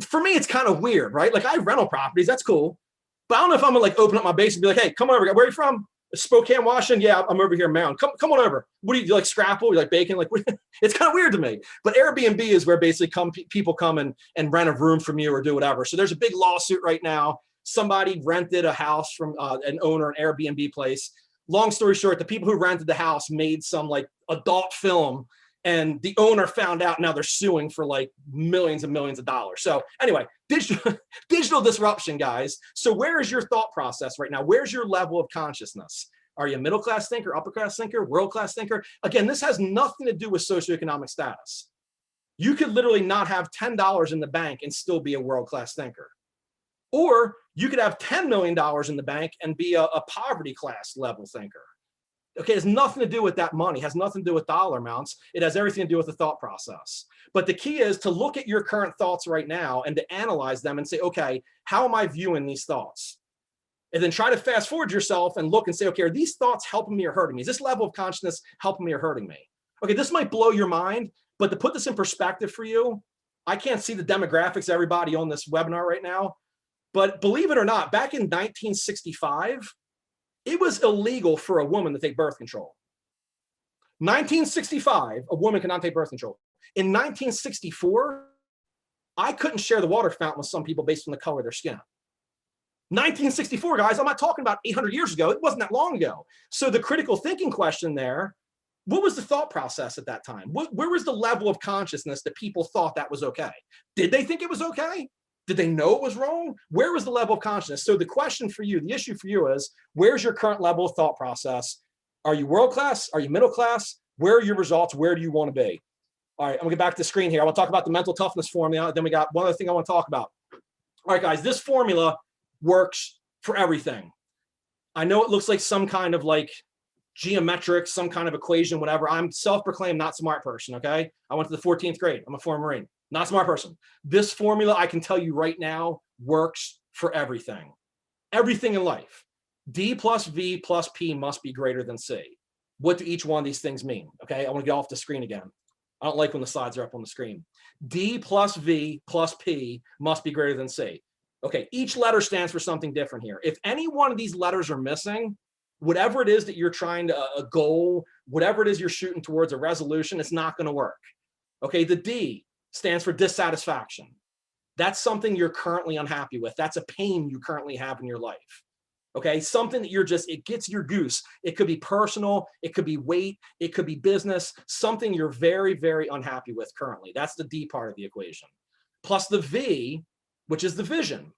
for me, it's kind of weird, right? Like I have rental properties, that's cool. But I don't know if I'm gonna like open up my base and be like, hey, come on over. Where are you from? Spokane, Washington. Yeah, I'm over here in Maryland. Come on over. What do you like scrapple? You like bacon? Like it's kind of weird to me. But Airbnb is where basically people come and rent a room from you or do whatever. So there's a big lawsuit right now. Somebody rented a house from an owner, an Airbnb place. Long story short, the people who rented the house made some like adult film, and the owner found out. Now they're suing for like millions and millions of dollars. So anyway, digital disruption, guys. So where is your thought process right now? Where's your level of consciousness? Are you a middle-class thinker, upper-class thinker, world-class thinker? Again, this has nothing to do with socioeconomic status. You could literally not have $10 in the bank and still be a world-class thinker. Or you could have $10 million in the bank and be a poverty class level thinker. Okay, it has nothing to do with that money, it has nothing to do with dollar amounts. It has everything to do with the thought process. But the key is to look at your current thoughts right now and to analyze them and say, okay, how am I viewing these thoughts? And then try to fast forward yourself and look and say, okay, are these thoughts helping me or hurting me? Is this level of consciousness helping me or hurting me? Okay, this might blow your mind, but to put this in perspective for you, I can't see the demographics of everybody on this webinar right now. But believe it or not, back in 1965, it was illegal for a woman to take birth control. 1965, a woman cannot take birth control. In 1964, I couldn't share the water fountain with some people based on the color of their skin. 1964, guys, I'm not talking about 800 years ago. It wasn't that long ago. So the critical thinking question there, what was the thought process at that time? Where was the level of consciousness that people thought that was okay? Did they think it was okay? Did they know it was wrong? Where was the level of consciousness? So the question for you, the issue for you is, where's your current level of thought process? Are you world-class? Are you middle class? Where are your results? Where do you want to be? All right, I'm gonna get back to the screen here. I want to talk about the mental toughness formula. Then we got one other thing I want to talk about. All right, guys, this formula works for everything. I know it looks like some kind of like geometric, some kind of equation, whatever. I'm self-proclaimed not smart person, okay? I went to the 14th grade. I'm a former Marine. Not a smart person. This formula, I can tell you right now, works for everything. Everything in life. D plus V plus P must be greater than C. What do each one of these things mean? Okay, I want to get off the screen again. I don't like when the slides are up on the screen. D plus V plus P must be greater than C. Okay, each letter stands for something different here. If any one of these letters are missing, whatever it is that you're trying to, a goal, whatever it is you're shooting towards, a resolution, it's not going to work. Okay, the D stands for dissatisfaction. That's something you're currently unhappy with. That's a pain you currently have in your life. Okay, something that it gets your goose. It could be personal, it could be weight, it could be business, something you're very, very unhappy with currently. That's the D part of the equation. Plus the V, which is the vision.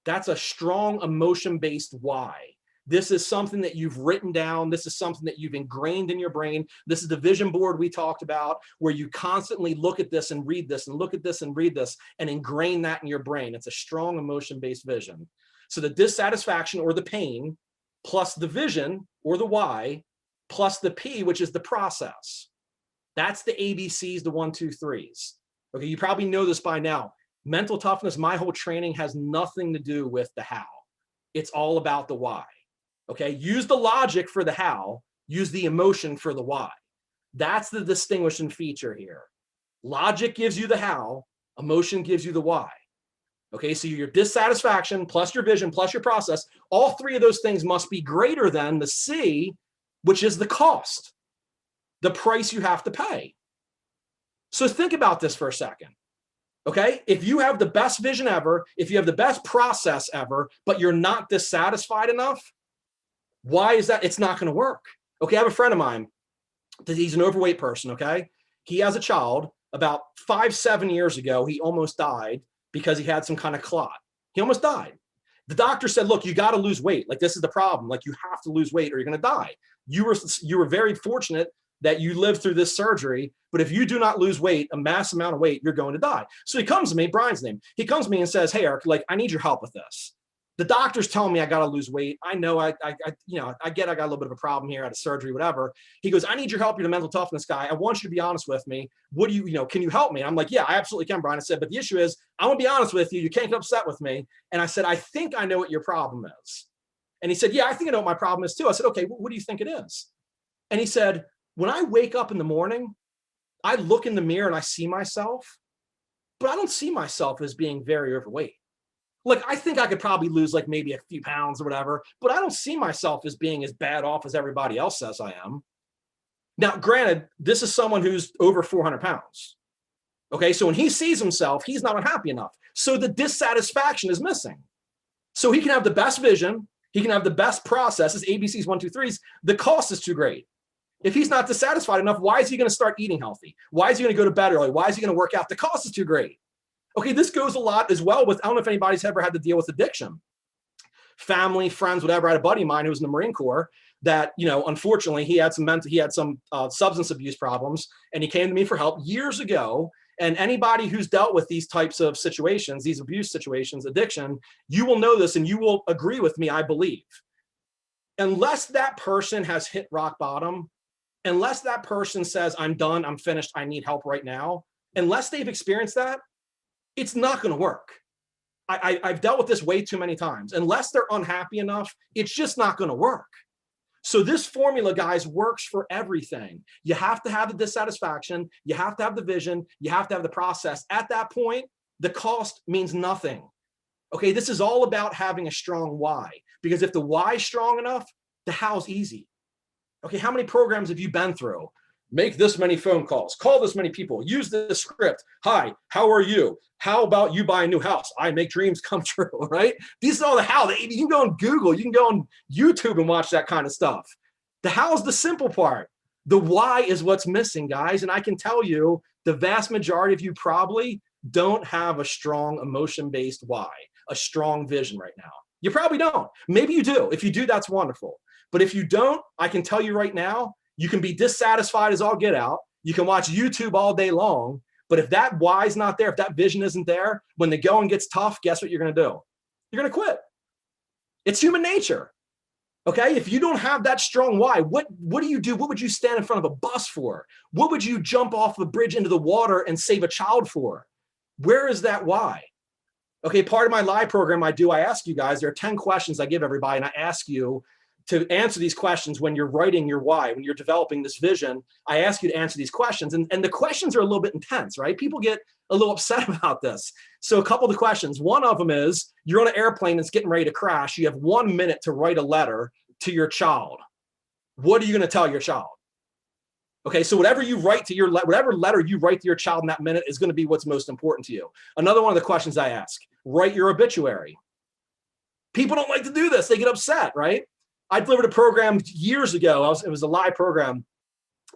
That's a strong emotion-based why. This is something that you've written down. This is something that you've ingrained in your brain. This is the vision board we talked about, where you constantly look at this and read this and look at this and read this and ingrain that in your brain. It's a strong emotion-based vision. So the dissatisfaction or the pain plus the vision or the why plus the P, which is the process. That's the ABCs, the 1, 2, 3s. Okay, you probably know this by now. Mental toughness, my whole training has nothing to do with the how. It's all about the why. Okay, use the logic for the how, use the emotion for the why. That's the distinguishing feature here. Logic gives you the how, emotion gives you the why. Okay, so your dissatisfaction plus your vision plus your process, all three of those things must be greater than the C, which is the cost, the price you have to pay. So think about this for a second. Okay, if you have the best vision ever, if you have the best process ever, but you're not dissatisfied enough, why is that? It's not going to work. Okay, I have a friend of mine. He's an overweight person. Okay, he has a child. About 5, 7 years ago, he almost died because he had some kind of clot. He almost died. The doctor said, look, you got to lose weight. Like, this is the problem. Like, you have to lose weight or you're going to die. You were very fortunate that you lived through this surgery, but if you do not lose weight, a mass amount of weight, you're going to die. So he comes to me, Brian's name. He comes to me and says, hey, Eric, like, I need your help with this. The doctor's telling me I got to lose weight. I know I get I got a little bit of a problem here, I had a surgery, whatever. He goes, I need your help. You're the mental toughness guy. I want you to be honest with me. What do you can you help me? I'm like, yeah, I absolutely can, Brian. I said, but the issue is, I want to be honest with you. You can't get upset with me. And I said, I think I know what your problem is. And he said, yeah, I think I know what my problem is too. I said, okay, what do you think it is? And he said, when I wake up in the morning, I look in the mirror and I see myself, but I don't see myself as being very overweight. Like, I think I could probably lose like maybe a few pounds or whatever, but I don't see myself as being as bad off as everybody else says I am. Now, granted, this is someone who's over 400 pounds. Okay, so when he sees himself, he's not unhappy enough. So the dissatisfaction is missing. So he can have the best vision, he can have the best processes, ABCs, 1, 2, 3s. The cost is too great. If he's not dissatisfied enough, why is he going to start eating healthy? Why is he going to go to bed early? Why is he going to work out? The cost is too great. Okay, this goes a lot as well with, I don't know if anybody's ever had to deal with addiction. Family, friends, whatever. I had a buddy of mine who was in the Marine Corps that, unfortunately, he had some substance abuse problems, and he came to me for help years ago. And anybody who's dealt with these types of situations, these abuse situations, addiction, you will know this and you will agree with me, I believe. Unless that person has hit rock bottom, unless that person says, I'm done, I'm finished, I need help right now, unless they've experienced that, it's not going to work. I've dealt with this way too many times. Unless they're unhappy enough, it's just not going to work. So this formula, guys, works for everything. You have to have the dissatisfaction. You have to have the vision. You have to have the process. At that point, the cost means nothing. Okay, this is all about having a strong why. Because if the why is strong enough, the how's easy. Okay, how many programs have you been through? Make this many phone calls, call this many people, use this script. Hi, how are you? How about you buy a new house? I make dreams come true, right? These are all the how. You can go on Google, you can go on YouTube and watch that kind of stuff. The how is the simple part. The why is what's missing, guys. And I can tell you, the vast majority of you probably don't have a strong emotion-based why, a strong vision right now. You probably don't. Maybe you do. If you do, that's wonderful. But if you don't, I can tell you right now, you can be dissatisfied as all get out. You can watch YouTube all day long. But if that why is not there, if that vision isn't there, when the going gets tough, guess what you're going to do? You're going to quit. It's human nature. Okay? If you don't have that strong why, what do you do? What would you stand in front of a bus for? What would you jump off the bridge into the water and save a child for? Where is that why? Okay, part of my live program I ask you guys, there are 10 questions I give everybody, and I ask you to answer these questions when you're writing your why, when you're developing this vision. I ask you to answer these questions. And the questions are a little bit intense, right? People get a little upset about this. So a couple of the questions. One of them is, you're on an airplane that's getting ready to crash. You have 1 minute to write a letter to your child. What are you going to tell your child? Okay, so whatever you write to whatever letter you write to your child in that minute is going to be what's most important to you. Another one of the questions I ask, write your obituary. People don't like to do this. They get upset, right? I delivered a program years ago. It was a live program.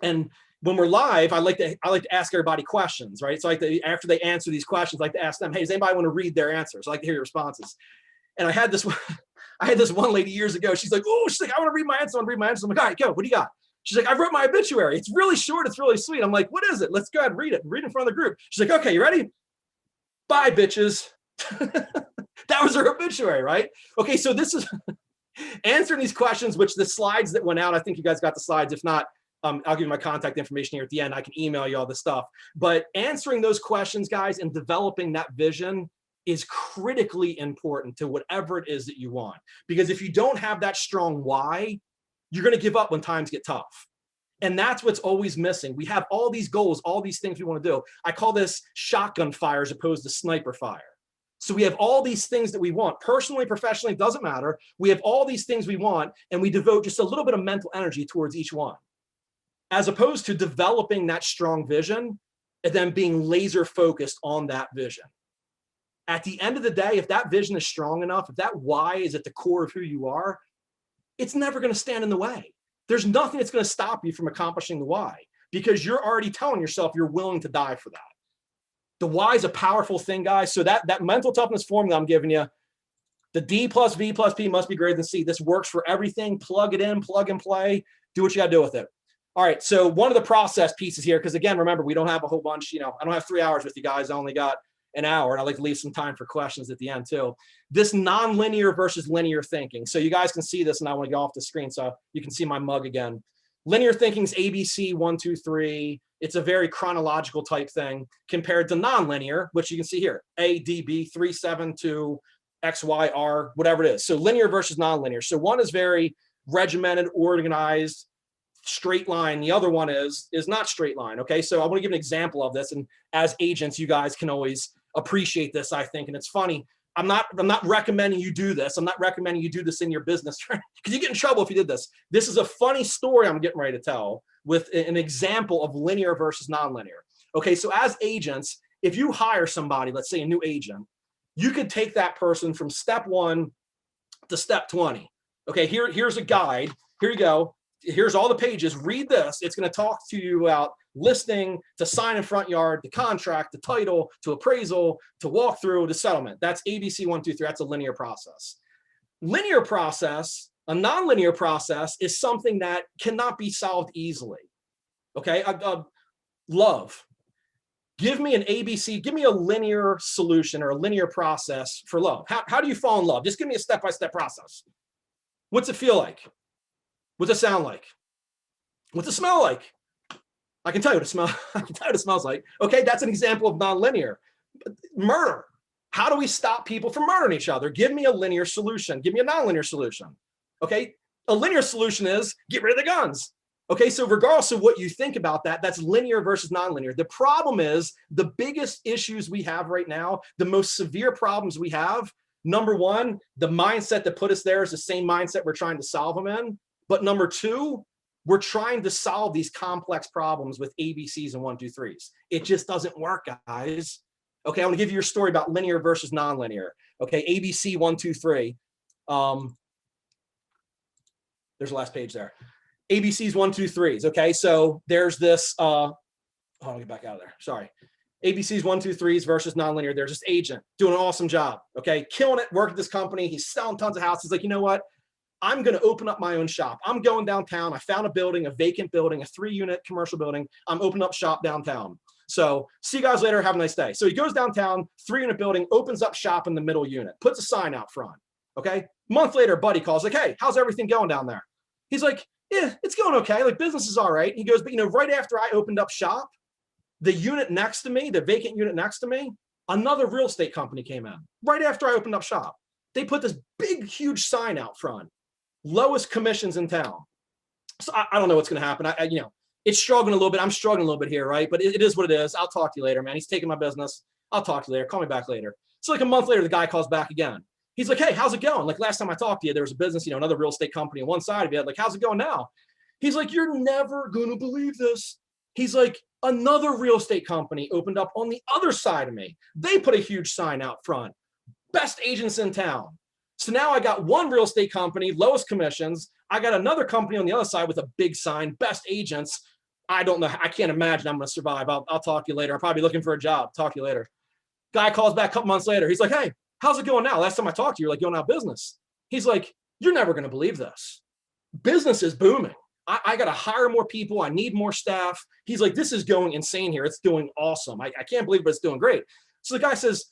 And when we're live, I like to ask everybody questions, right? So after they answer these questions, I like to ask them, hey, does anybody want to read their answers? I like to hear your responses. And I had this I had this one lady years ago. She's like, I want to read my answer. I want to read my answer. I'm like, all right, go. What do you got? She's like, I wrote my obituary. It's really short. It's really sweet. I'm like, what is it? Let's go ahead and read it. Read in front of the group. She's like, okay, you ready? Bye, bitches. That was her obituary, right? Okay, so this is answering these questions, which the slides that went out, I think you guys got the slides. If not, I'll give you my contact information here at the end. I can email you all the stuff. But answering those questions, guys, and developing that vision is critically important to whatever it is that you want. Because if you don't have that strong why, you're going to give up when times get tough. And that's what's always missing. We have all these goals, all these things we want to do. I call this shotgun fire as opposed to sniper fire. So we have all these things that we want, personally, professionally, doesn't matter. We have all these things we want, and we devote just a little bit of mental energy towards each one, as opposed to developing that strong vision and then being laser focused on that vision. At the end of the day, if that vision is strong enough, if that why is at the core of who you are, it's never going to stand in the way. There's nothing that's going to stop you from accomplishing the why, because you're already telling yourself you're willing to die for that. The why is a powerful thing, guys. So that mental toughness formula I'm giving you, the D plus V plus P must be greater than C. This works for everything. Plug it in, plug and play. Do what you got to do with it. All right. So one of the process pieces here, because again, remember, we don't have a whole bunch, I don't have 3 hours with you guys. I only got an hour, and I like to leave some time for questions at the end too. This nonlinear versus linear thinking. So you guys can see this, and I want to go off the screen so you can see my mug again. Linear thinking is ABC 1, 2, 3. It's a very chronological type thing compared to nonlinear, which you can see here, A, D, B, 3, 7, 2, X, Y, R, whatever it is. So linear versus nonlinear. So one is very regimented, organized, straight line. The other one is not straight line. Okay, so I want to give an example of this, and as agents, you guys can always appreciate this, I think. And it's funny. I'm not recommending you do this. I'm not recommending you do this in your business because you get in trouble if you did this. This is a funny story I'm getting ready to tell with an example of linear versus nonlinear. Okay, so as agents, if you hire somebody, let's say a new agent, you could take that person from step 1 to step 20. Okay, here's a guide. Here you go. Here's all the pages. Read this. It's going to talk to you about listing, to sign in front yard, to contract, to title, to appraisal, to walkthrough, to settlement. That's ABC 1, 2, 3. That's a linear process. Linear process, a nonlinear process, is something that cannot be solved easily. Okay, love. Give me an ABC, give me a linear solution or a linear process for love. How do you fall in love? Just give me a step-by-step process. What's it feel like? What's it sound like? What's it smell like? I can tell you what it smells. I can tell you what it smells like. Okay, that's an example of nonlinear. Murder. How do we stop people from murdering each other? Give me a linear solution. Give me a nonlinear solution. Okay, a linear solution is get rid of the guns. Okay, so regardless of what you think about that, that's linear versus nonlinear. The problem is the biggest issues we have right now, the most severe problems we have, number one, the mindset that put us there is the same mindset we're trying to solve them in. But number two, we're trying to solve these complex problems with ABCs and 1, 2, 3s. It just doesn't work, guys. Okay, I want to give you your story about linear versus nonlinear. Okay, ABC 1, 2, 3. There's the last page there. ABC's 1, 2, 3s. Okay, so there's this. Hold on, get back out of there. Sorry. ABC's 1, 2, 3s versus nonlinear. There's this agent doing an awesome job. Okay, killing it. Working at this company. He's selling tons of houses. He's like, you know what? I'm going to open up my own shop. I'm going downtown. I found a building, a vacant building, a 3-unit commercial building. I'm opening up shop downtown. So see you guys later. Have a nice day. So he goes downtown, 3-unit building, opens up shop in the middle unit, puts a sign out front. Okay. A month later, buddy calls like, hey, how's everything going down there? He's like, yeah, it's going okay. Like business is all right. He goes, but right after I opened up shop, the unit next to me, the vacant unit next to me, another real estate company came in right after I opened up shop. They put this big, huge sign out front. Lowest commissions in town. So I don't know what's going to happen. It's struggling a little bit. I'm struggling a little bit here, right? But it is what it is. I'll talk to you later, man. He's taking my business. I'll talk to you later. Call me back later. So like a month later, the guy calls back again. He's like, hey, how's it going? Like last time I talked to you, there was a business, another real estate company on one side of you. Like, how's it going now? He's like, you're never going to believe this. He's like, another real estate company opened up on the other side of me. They put a huge sign out front. Best agents in town. So now I got one real estate company, lowest commissions. I got another company on the other side with a big sign, best agents. I don't know. I can't imagine I'm going to survive. I'll talk to you later. I'm probably looking for a job. Talk to you later. Guy calls back a couple months later. He's like, hey, how's it going now? Last time I talked to you, you're like, going out of business. He's like, you're never going to believe this. Business is booming. I got to hire more people. I need more staff. He's like, this is going insane here. It's doing awesome. I can't believe it, but it's doing great. So the guy says,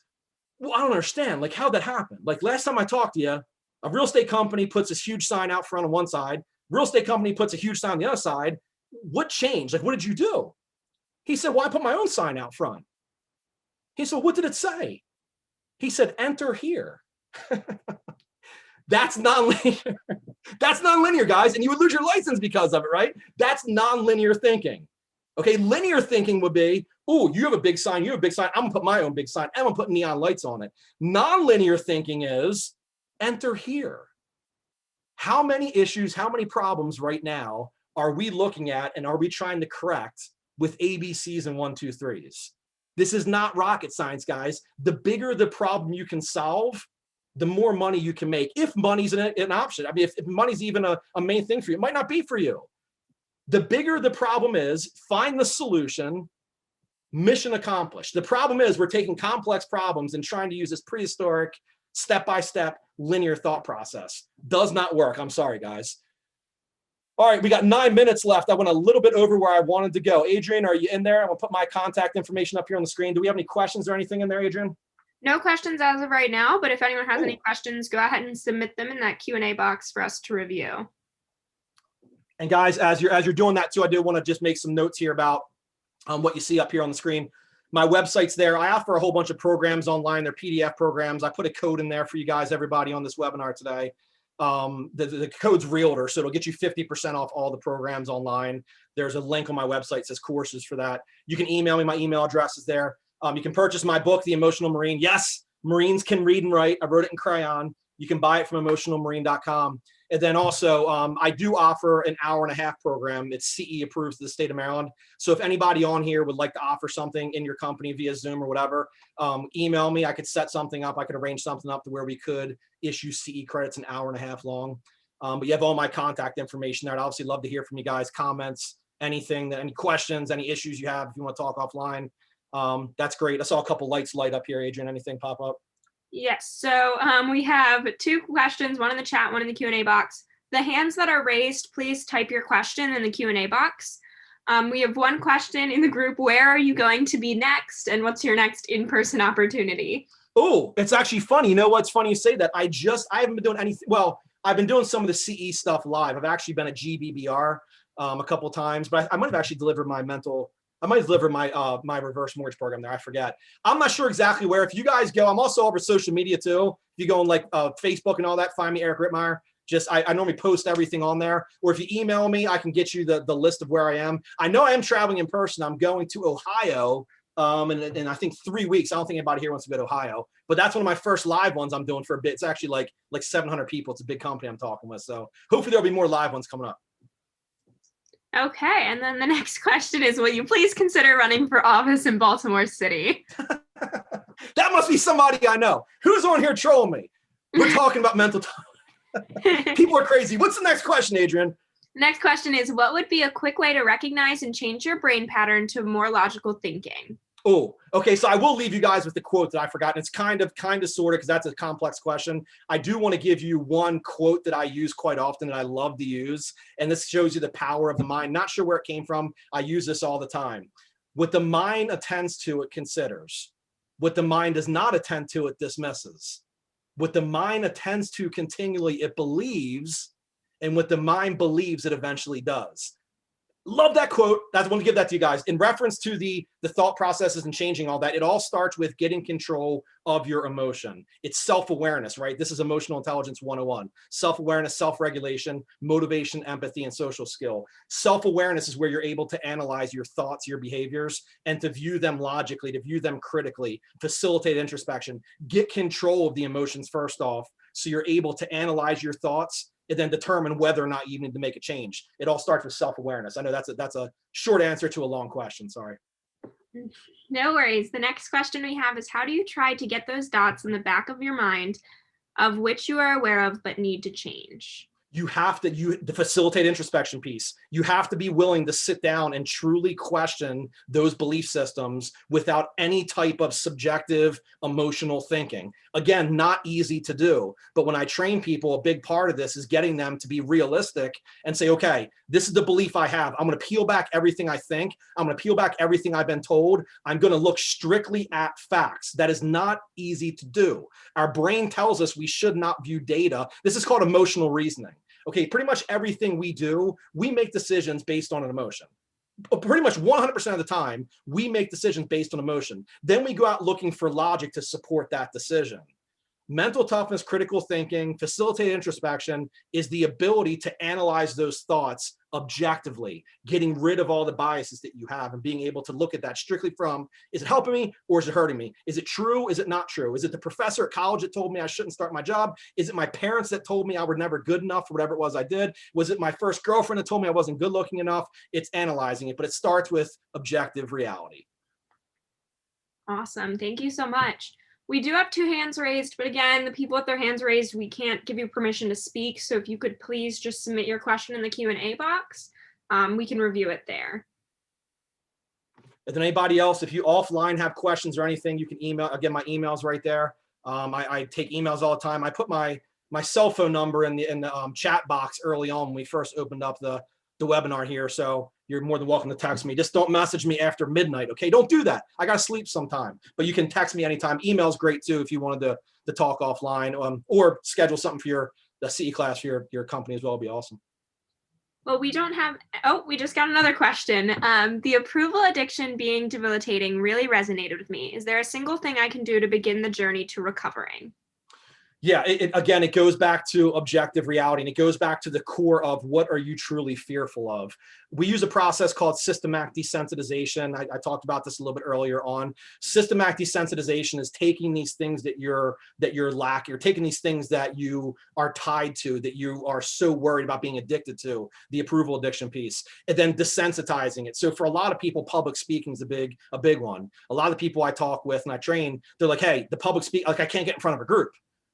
well, I don't understand. Like, how'd that happen? Like, last time I talked to you, a real estate company puts this huge sign out front on one side. Real estate company puts a huge sign on the other side. What changed? Like, what did you do? He said, well, I put my own sign out front. He said, what did it say? He said, enter here. That's nonlinear. That's nonlinear, guys. And you would lose your license because of it, right? That's nonlinear thinking. Okay, linear thinking would be, oh, you have a big sign, you have a big sign. I'm gonna put my own big sign. I'm gonna put neon lights on it. Nonlinear thinking is enter here. How many issues, how many problems right now are we looking at and are we trying to correct with ABCs and 1, 2, 3s? This is not rocket science, guys. The bigger the problem you can solve, the more money you can make, if money's an option. I mean, if money's even a main thing for you, it might not be for you. The bigger the problem is, find the solution, mission accomplished. The problem is we're taking complex problems and trying to use this prehistoric, step-by-step, linear thought process. Does not work. I'm sorry, guys. All right, we got 9 minutes left. I went a little bit over where I wanted to go. Adrian, are you in there? I'm gonna put my contact information up here on the screen. Do we have any questions or anything in there, Adrian? No questions as of right now, but if anyone has any questions, go ahead and submit them in that Q&A box for us to review. And guys, as you're doing that too, I do want to just make some notes here about what you see up here on the screen. My website's there. I offer a whole bunch of programs online. They're PDF programs. I put a code in there for you guys, everybody on this webinar today. The code's Realtor, so it'll get you 50% off all the programs online. There's a link on my website that says courses for that. You can email me. My email address is there. You can purchase my book, The Emotional Marine. Yes, Marines can read and write. I wrote it in crayon. You can buy it from emotionalmarine.com. And then also, I do offer an 1.5-hour program. It's CE approved to the state of Maryland. So if anybody on here would like to offer something in your company via Zoom or whatever, email me. I could set something up. I could arrange something up to where we could issue CE credits an 1.5 hour long. But you have all my contact information there. I'd obviously love to hear from you guys, comments, anything, any questions, any issues you have if you want to talk offline. That's great. I saw a couple lights light up here. Adrian, anything pop up? Yes, so we have 2 questions, one in the chat, one in the Q&A box. The hands that are raised, please type your question in the Q&A box. We have 1 question in the group. Where are you going to be next? And what's your next in-person opportunity? Oh, it's actually funny. You know what's funny you say that? I haven't been doing anything. Well, I've been doing some of the CE stuff live. I've actually been at GBBR a couple of times, but I might have actually delivered my my reverse mortgage program there. I forget. I'm not sure exactly where. If you guys go, I'm also over social media too. If you go on like Facebook and all that, find me, Eric Rittemeyer. I normally post everything on there. Or if you email me, I can get you the list of where I am. I know I am traveling in person. I'm going to Ohio in I think 3 weeks. I don't think anybody here wants to go to Ohio, but that's one of my first live ones I'm doing for a bit. It's actually like 700 people. It's a big company I'm talking with. So hopefully there'll be more live ones coming up. Okay, and then the next question is, will you please consider running for office in Baltimore City? That must be somebody I know. Who's on here trolling me? We're talking about mental People are crazy. What's the next question, Adrian? Next question is, what would be a quick way to recognize and change your brain pattern to more logical thinking? Oh, okay. So I will leave you guys with the quote that I forgot. And it's kind of sort of, because that's a complex question. I do want to give you one quote that I use quite often that I love to use. And this shows you the power of the mind. Not sure where it came from. I use this all the time. What the mind attends to, it considers. What the mind does not attend to, it dismisses. What the mind attends to continually, it believes. And what the mind believes, it eventually does. Love that quote. I want to give that to you guys. In reference to the thought processes and changing all that, it all starts with getting control of your emotion. It's self-awareness, right? This is emotional intelligence 101. Self-awareness, self-regulation, motivation, empathy, and social skill. Self-awareness is where you're able to analyze your thoughts, your behaviors, and to view them logically, to view them critically, facilitate introspection, get control of the emotions first off, so you're able to analyze your thoughts and then determine whether or not you need to make a change. It all starts with self-awareness. I know that's a short answer to a long question. Sorry. No worries. The next question we have is, how do you try to get those dots in the back of your mind of which you are aware of but need to change? You have to, the facilitate introspection piece, you have to be willing to sit down and truly question those belief systems without any type of subjective emotional thinking. Again, not easy to do. But when I train people, a big part of this is getting them to be realistic and say, okay, this is the belief I have. I'm going to peel back everything I think. I'm going to peel back everything I've been told. I'm going to look strictly at facts. That is not easy to do. Our brain tells us we should not view data. This is called emotional reasoning. Okay, pretty much everything we do, we make decisions based on an emotion. Pretty much 100% of the time, we make decisions based on emotion. Then we go out looking for logic to support that decision. Mental toughness, critical thinking, facilitated introspection is the ability to analyze those thoughts objectively, getting rid of all the biases that you have and being able to look at that strictly from, is it helping me or is it hurting me? Is it true? Is it not true? Is it the professor at college that told me I shouldn't start my job? Is it my parents that told me I was never good enough for whatever it was I did? Was it my first girlfriend that told me I wasn't good looking enough? It's analyzing it, but it starts with objective reality. Awesome. Thank you so much. We do have 2 hands raised, but again, the people with their hands raised, we can't give you permission to speak. So if you could please just submit your question in the Q&A box, we can review it there. If there's anybody else, if you offline have questions or anything, you can email. Again, my email's right there. I take emails all the time. I put my cell phone number in the chat box early on when we first opened up the webinar here. So you're more than welcome to text me. Just don't message me after midnight. Okay, don't do that. I gotta sleep sometime. But you can text me anytime. Email's great too if you wanted to talk offline, or schedule something for the CE class for your company as well. It'd be awesome. Well, we don't have, we just got another question. The approval addiction being debilitating really resonated with me. Is there a single thing I can do to begin the journey to recovering? Yeah, again, it goes back to objective reality, and it goes back to the core of what are you truly fearful of. We use a process called systematic desensitization. I talked about this a little bit earlier on. Systematic desensitization is taking these things that you're lacking, you're taking these things that you are tied to, that you are so worried about being addicted to, the approval addiction piece, and then desensitizing it. So for a lot of people, public speaking is a big one. A lot of the people I talk with and I train, they're like, hey, the public speak, like I can't get in front of a group.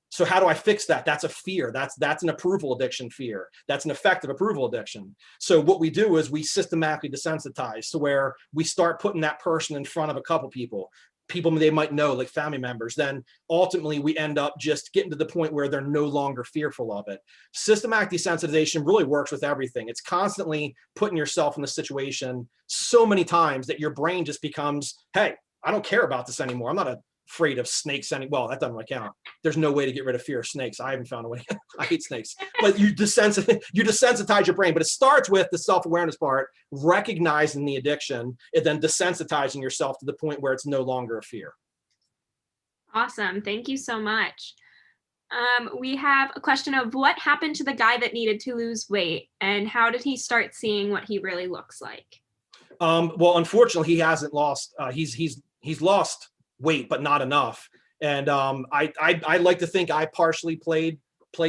So how do I fix that? That's a fear. That's an approval addiction fear. That's an effective approval addiction. So what we do is we systematically desensitize to where we start putting that person in front of a couple people they might know, like family members. Then ultimately we end up just getting to the point where they're no longer fearful of it. Systematic desensitization really works with everything. It's constantly putting yourself in the situation so many times that your brain just becomes, hey, I don't care about this anymore. I'm not afraid of snakes well, that doesn't really count. There's no way to get rid of fear of snakes. I haven't found a way. I hate snakes. But you desensitize your brain. But it starts with the self-awareness part, recognizing the addiction, and then desensitizing yourself to the point where it's no longer a fear. Awesome. Thank you so much. We have a question of what happened to the guy that needed to lose weight, and how did he start seeing what he really looks like? Well, unfortunately, he hasn't lost. He's lost weight, but not enough. And I like to think I partially played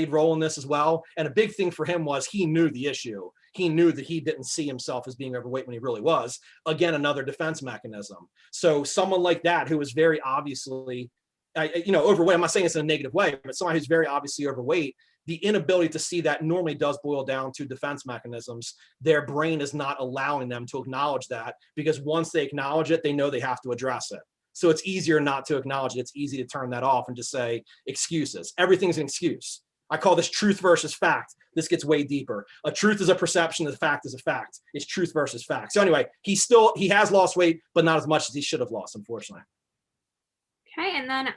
role in this as well. And a big thing for him was he knew the issue. He knew that he didn't see himself as being overweight when he really was. Again, another defense mechanism. So someone like that who is very obviously, overweight, I'm not saying it's in a negative way, but someone who's very obviously overweight, the inability to see that normally does boil down to defense mechanisms. Their brain is not allowing them to acknowledge that, because once they acknowledge it, they know they have to address it. So it's easier not to acknowledge it. It's easy to turn that off and just say excuses. Everything's an excuse. I call this truth versus fact. This gets way deeper. A truth is a perception, a fact is a fact. It's truth versus fact. So anyway, he has lost weight, but not as much as he should have lost, unfortunately. Okay, and then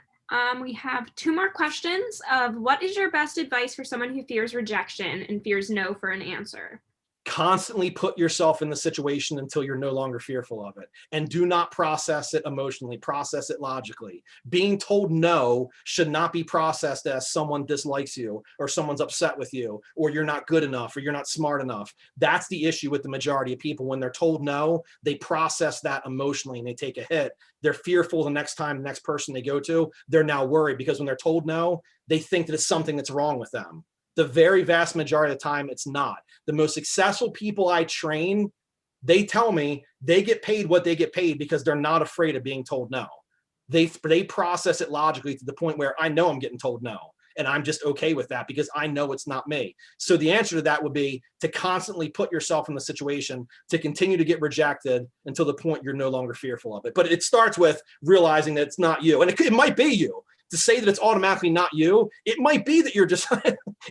we have 2 more questions of what is your best advice for someone who fears rejection and fears no for an answer? Constantly put yourself in the situation until you're no longer fearful of it. And do not process it emotionally, process it logically. Being told no should not be processed as someone dislikes you, or someone's upset with you, or you're not good enough, or you're not smart enough. That's the issue with the majority of people. When they're told no, they process that emotionally and they take a hit. They're fearful the next person they go to, they're now worried, because when they're told no, they think that it's something that's wrong with them. The very vast majority of the time, it's not. The most successful people I train, they tell me they get paid what they get paid because they're not afraid of being told no. They process it logically to the point where I know I'm getting told no, and I'm just okay with that because I know it's not me. So the answer to that would be to constantly put yourself in the situation to continue to get rejected until the point you're no longer fearful of it. But it starts with realizing that it's not you, and it might be you. to say that it's automatically not you. It might be that you're just,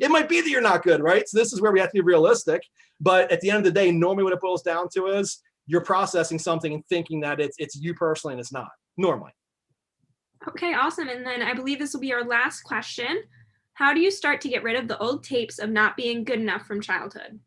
it might be that you're not good, right? So this is where we have to be realistic. But at the end of the day, normally what it boils down to is you're processing something and thinking that it's you personally, and it's not, normally. Okay, awesome. And then I believe this will be our last question. How do you start to get rid of the old tapes of not being good enough from childhood?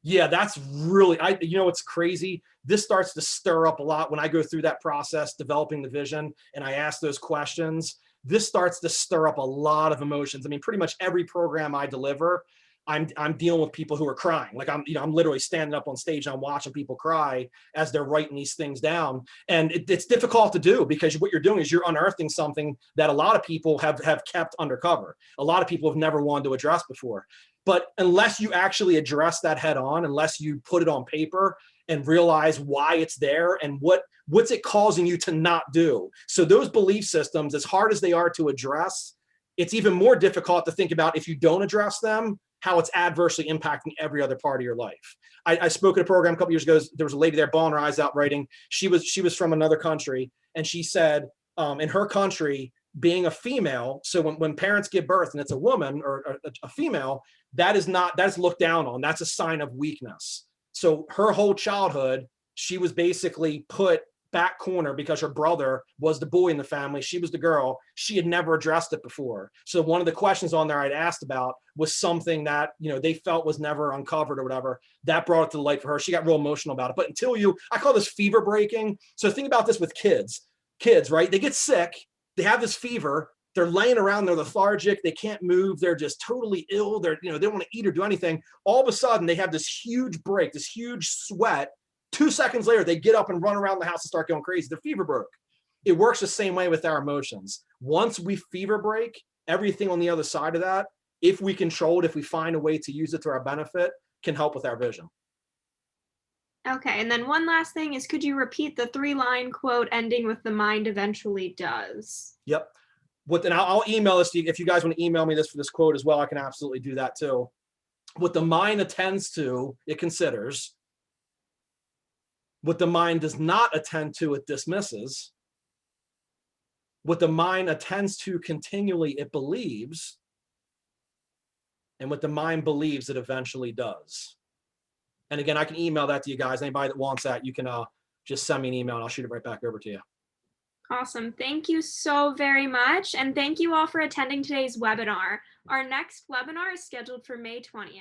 Yeah, that's really, it's crazy. This starts to stir up a lot when I go through that process, developing the vision, and I ask those questions. This starts to stir up a lot of emotions. I mean, pretty much every program I deliver, I'm dealing with people who are crying. Like I'm literally standing up on stage and I'm watching people cry as they're writing these things down. And it's difficult to do because what you're doing is you're unearthing something that a lot of people have kept undercover. A lot of people have never wanted to address before. But unless you actually address that head on, unless you put it on paper and realize why it's there and what's it causing you to not do. So those belief systems, as hard as they are to address, it's even more difficult to think about if you don't address them, how it's adversely impacting every other part of your life. I spoke at a program a couple years ago. There was a lady there bawling her eyes out writing. She was from another country, and she said in her country, being a female, so when parents give birth and it's a woman or a female, that is looked down on. That's a sign of weakness. So her whole childhood, she was basically put back corner because her brother was the boy in the family. She was the girl. She had never addressed it before. So one of the questions on there I'd asked about was something that, they felt was never uncovered or whatever. That brought it to the light for her. She got real emotional about it. But I call this fever breaking. So think about this with kids, right? They get sick. They have this fever. They're laying around, they're lethargic, they can't move, they're just totally ill, they don't want to eat or do anything. All of a sudden, they have this huge break, this huge sweat. 2 seconds later, they get up and run around the house and start going crazy. Their fever broke. It works the same way with our emotions. Once we fever break, everything on the other side of that, if we control it, if we find a way to use it to our benefit, can help with our vision. Okay, and then one last thing is, could you repeat the 3-line quote ending with "the mind eventually does"? Yep. And I'll email this to you. If you guys want to email me this for this quote as well, I can absolutely do that too. What the mind attends to, it considers. What the mind does not attend to, it dismisses. What the mind attends to continually, it believes. And what the mind believes, it eventually does. And again, I can email that to you guys. Anybody that wants that, you can just send me an email and I'll shoot it right back over to you. Awesome. Thank you so very much. And thank you all for attending today's webinar. Our next webinar is scheduled for May 20th.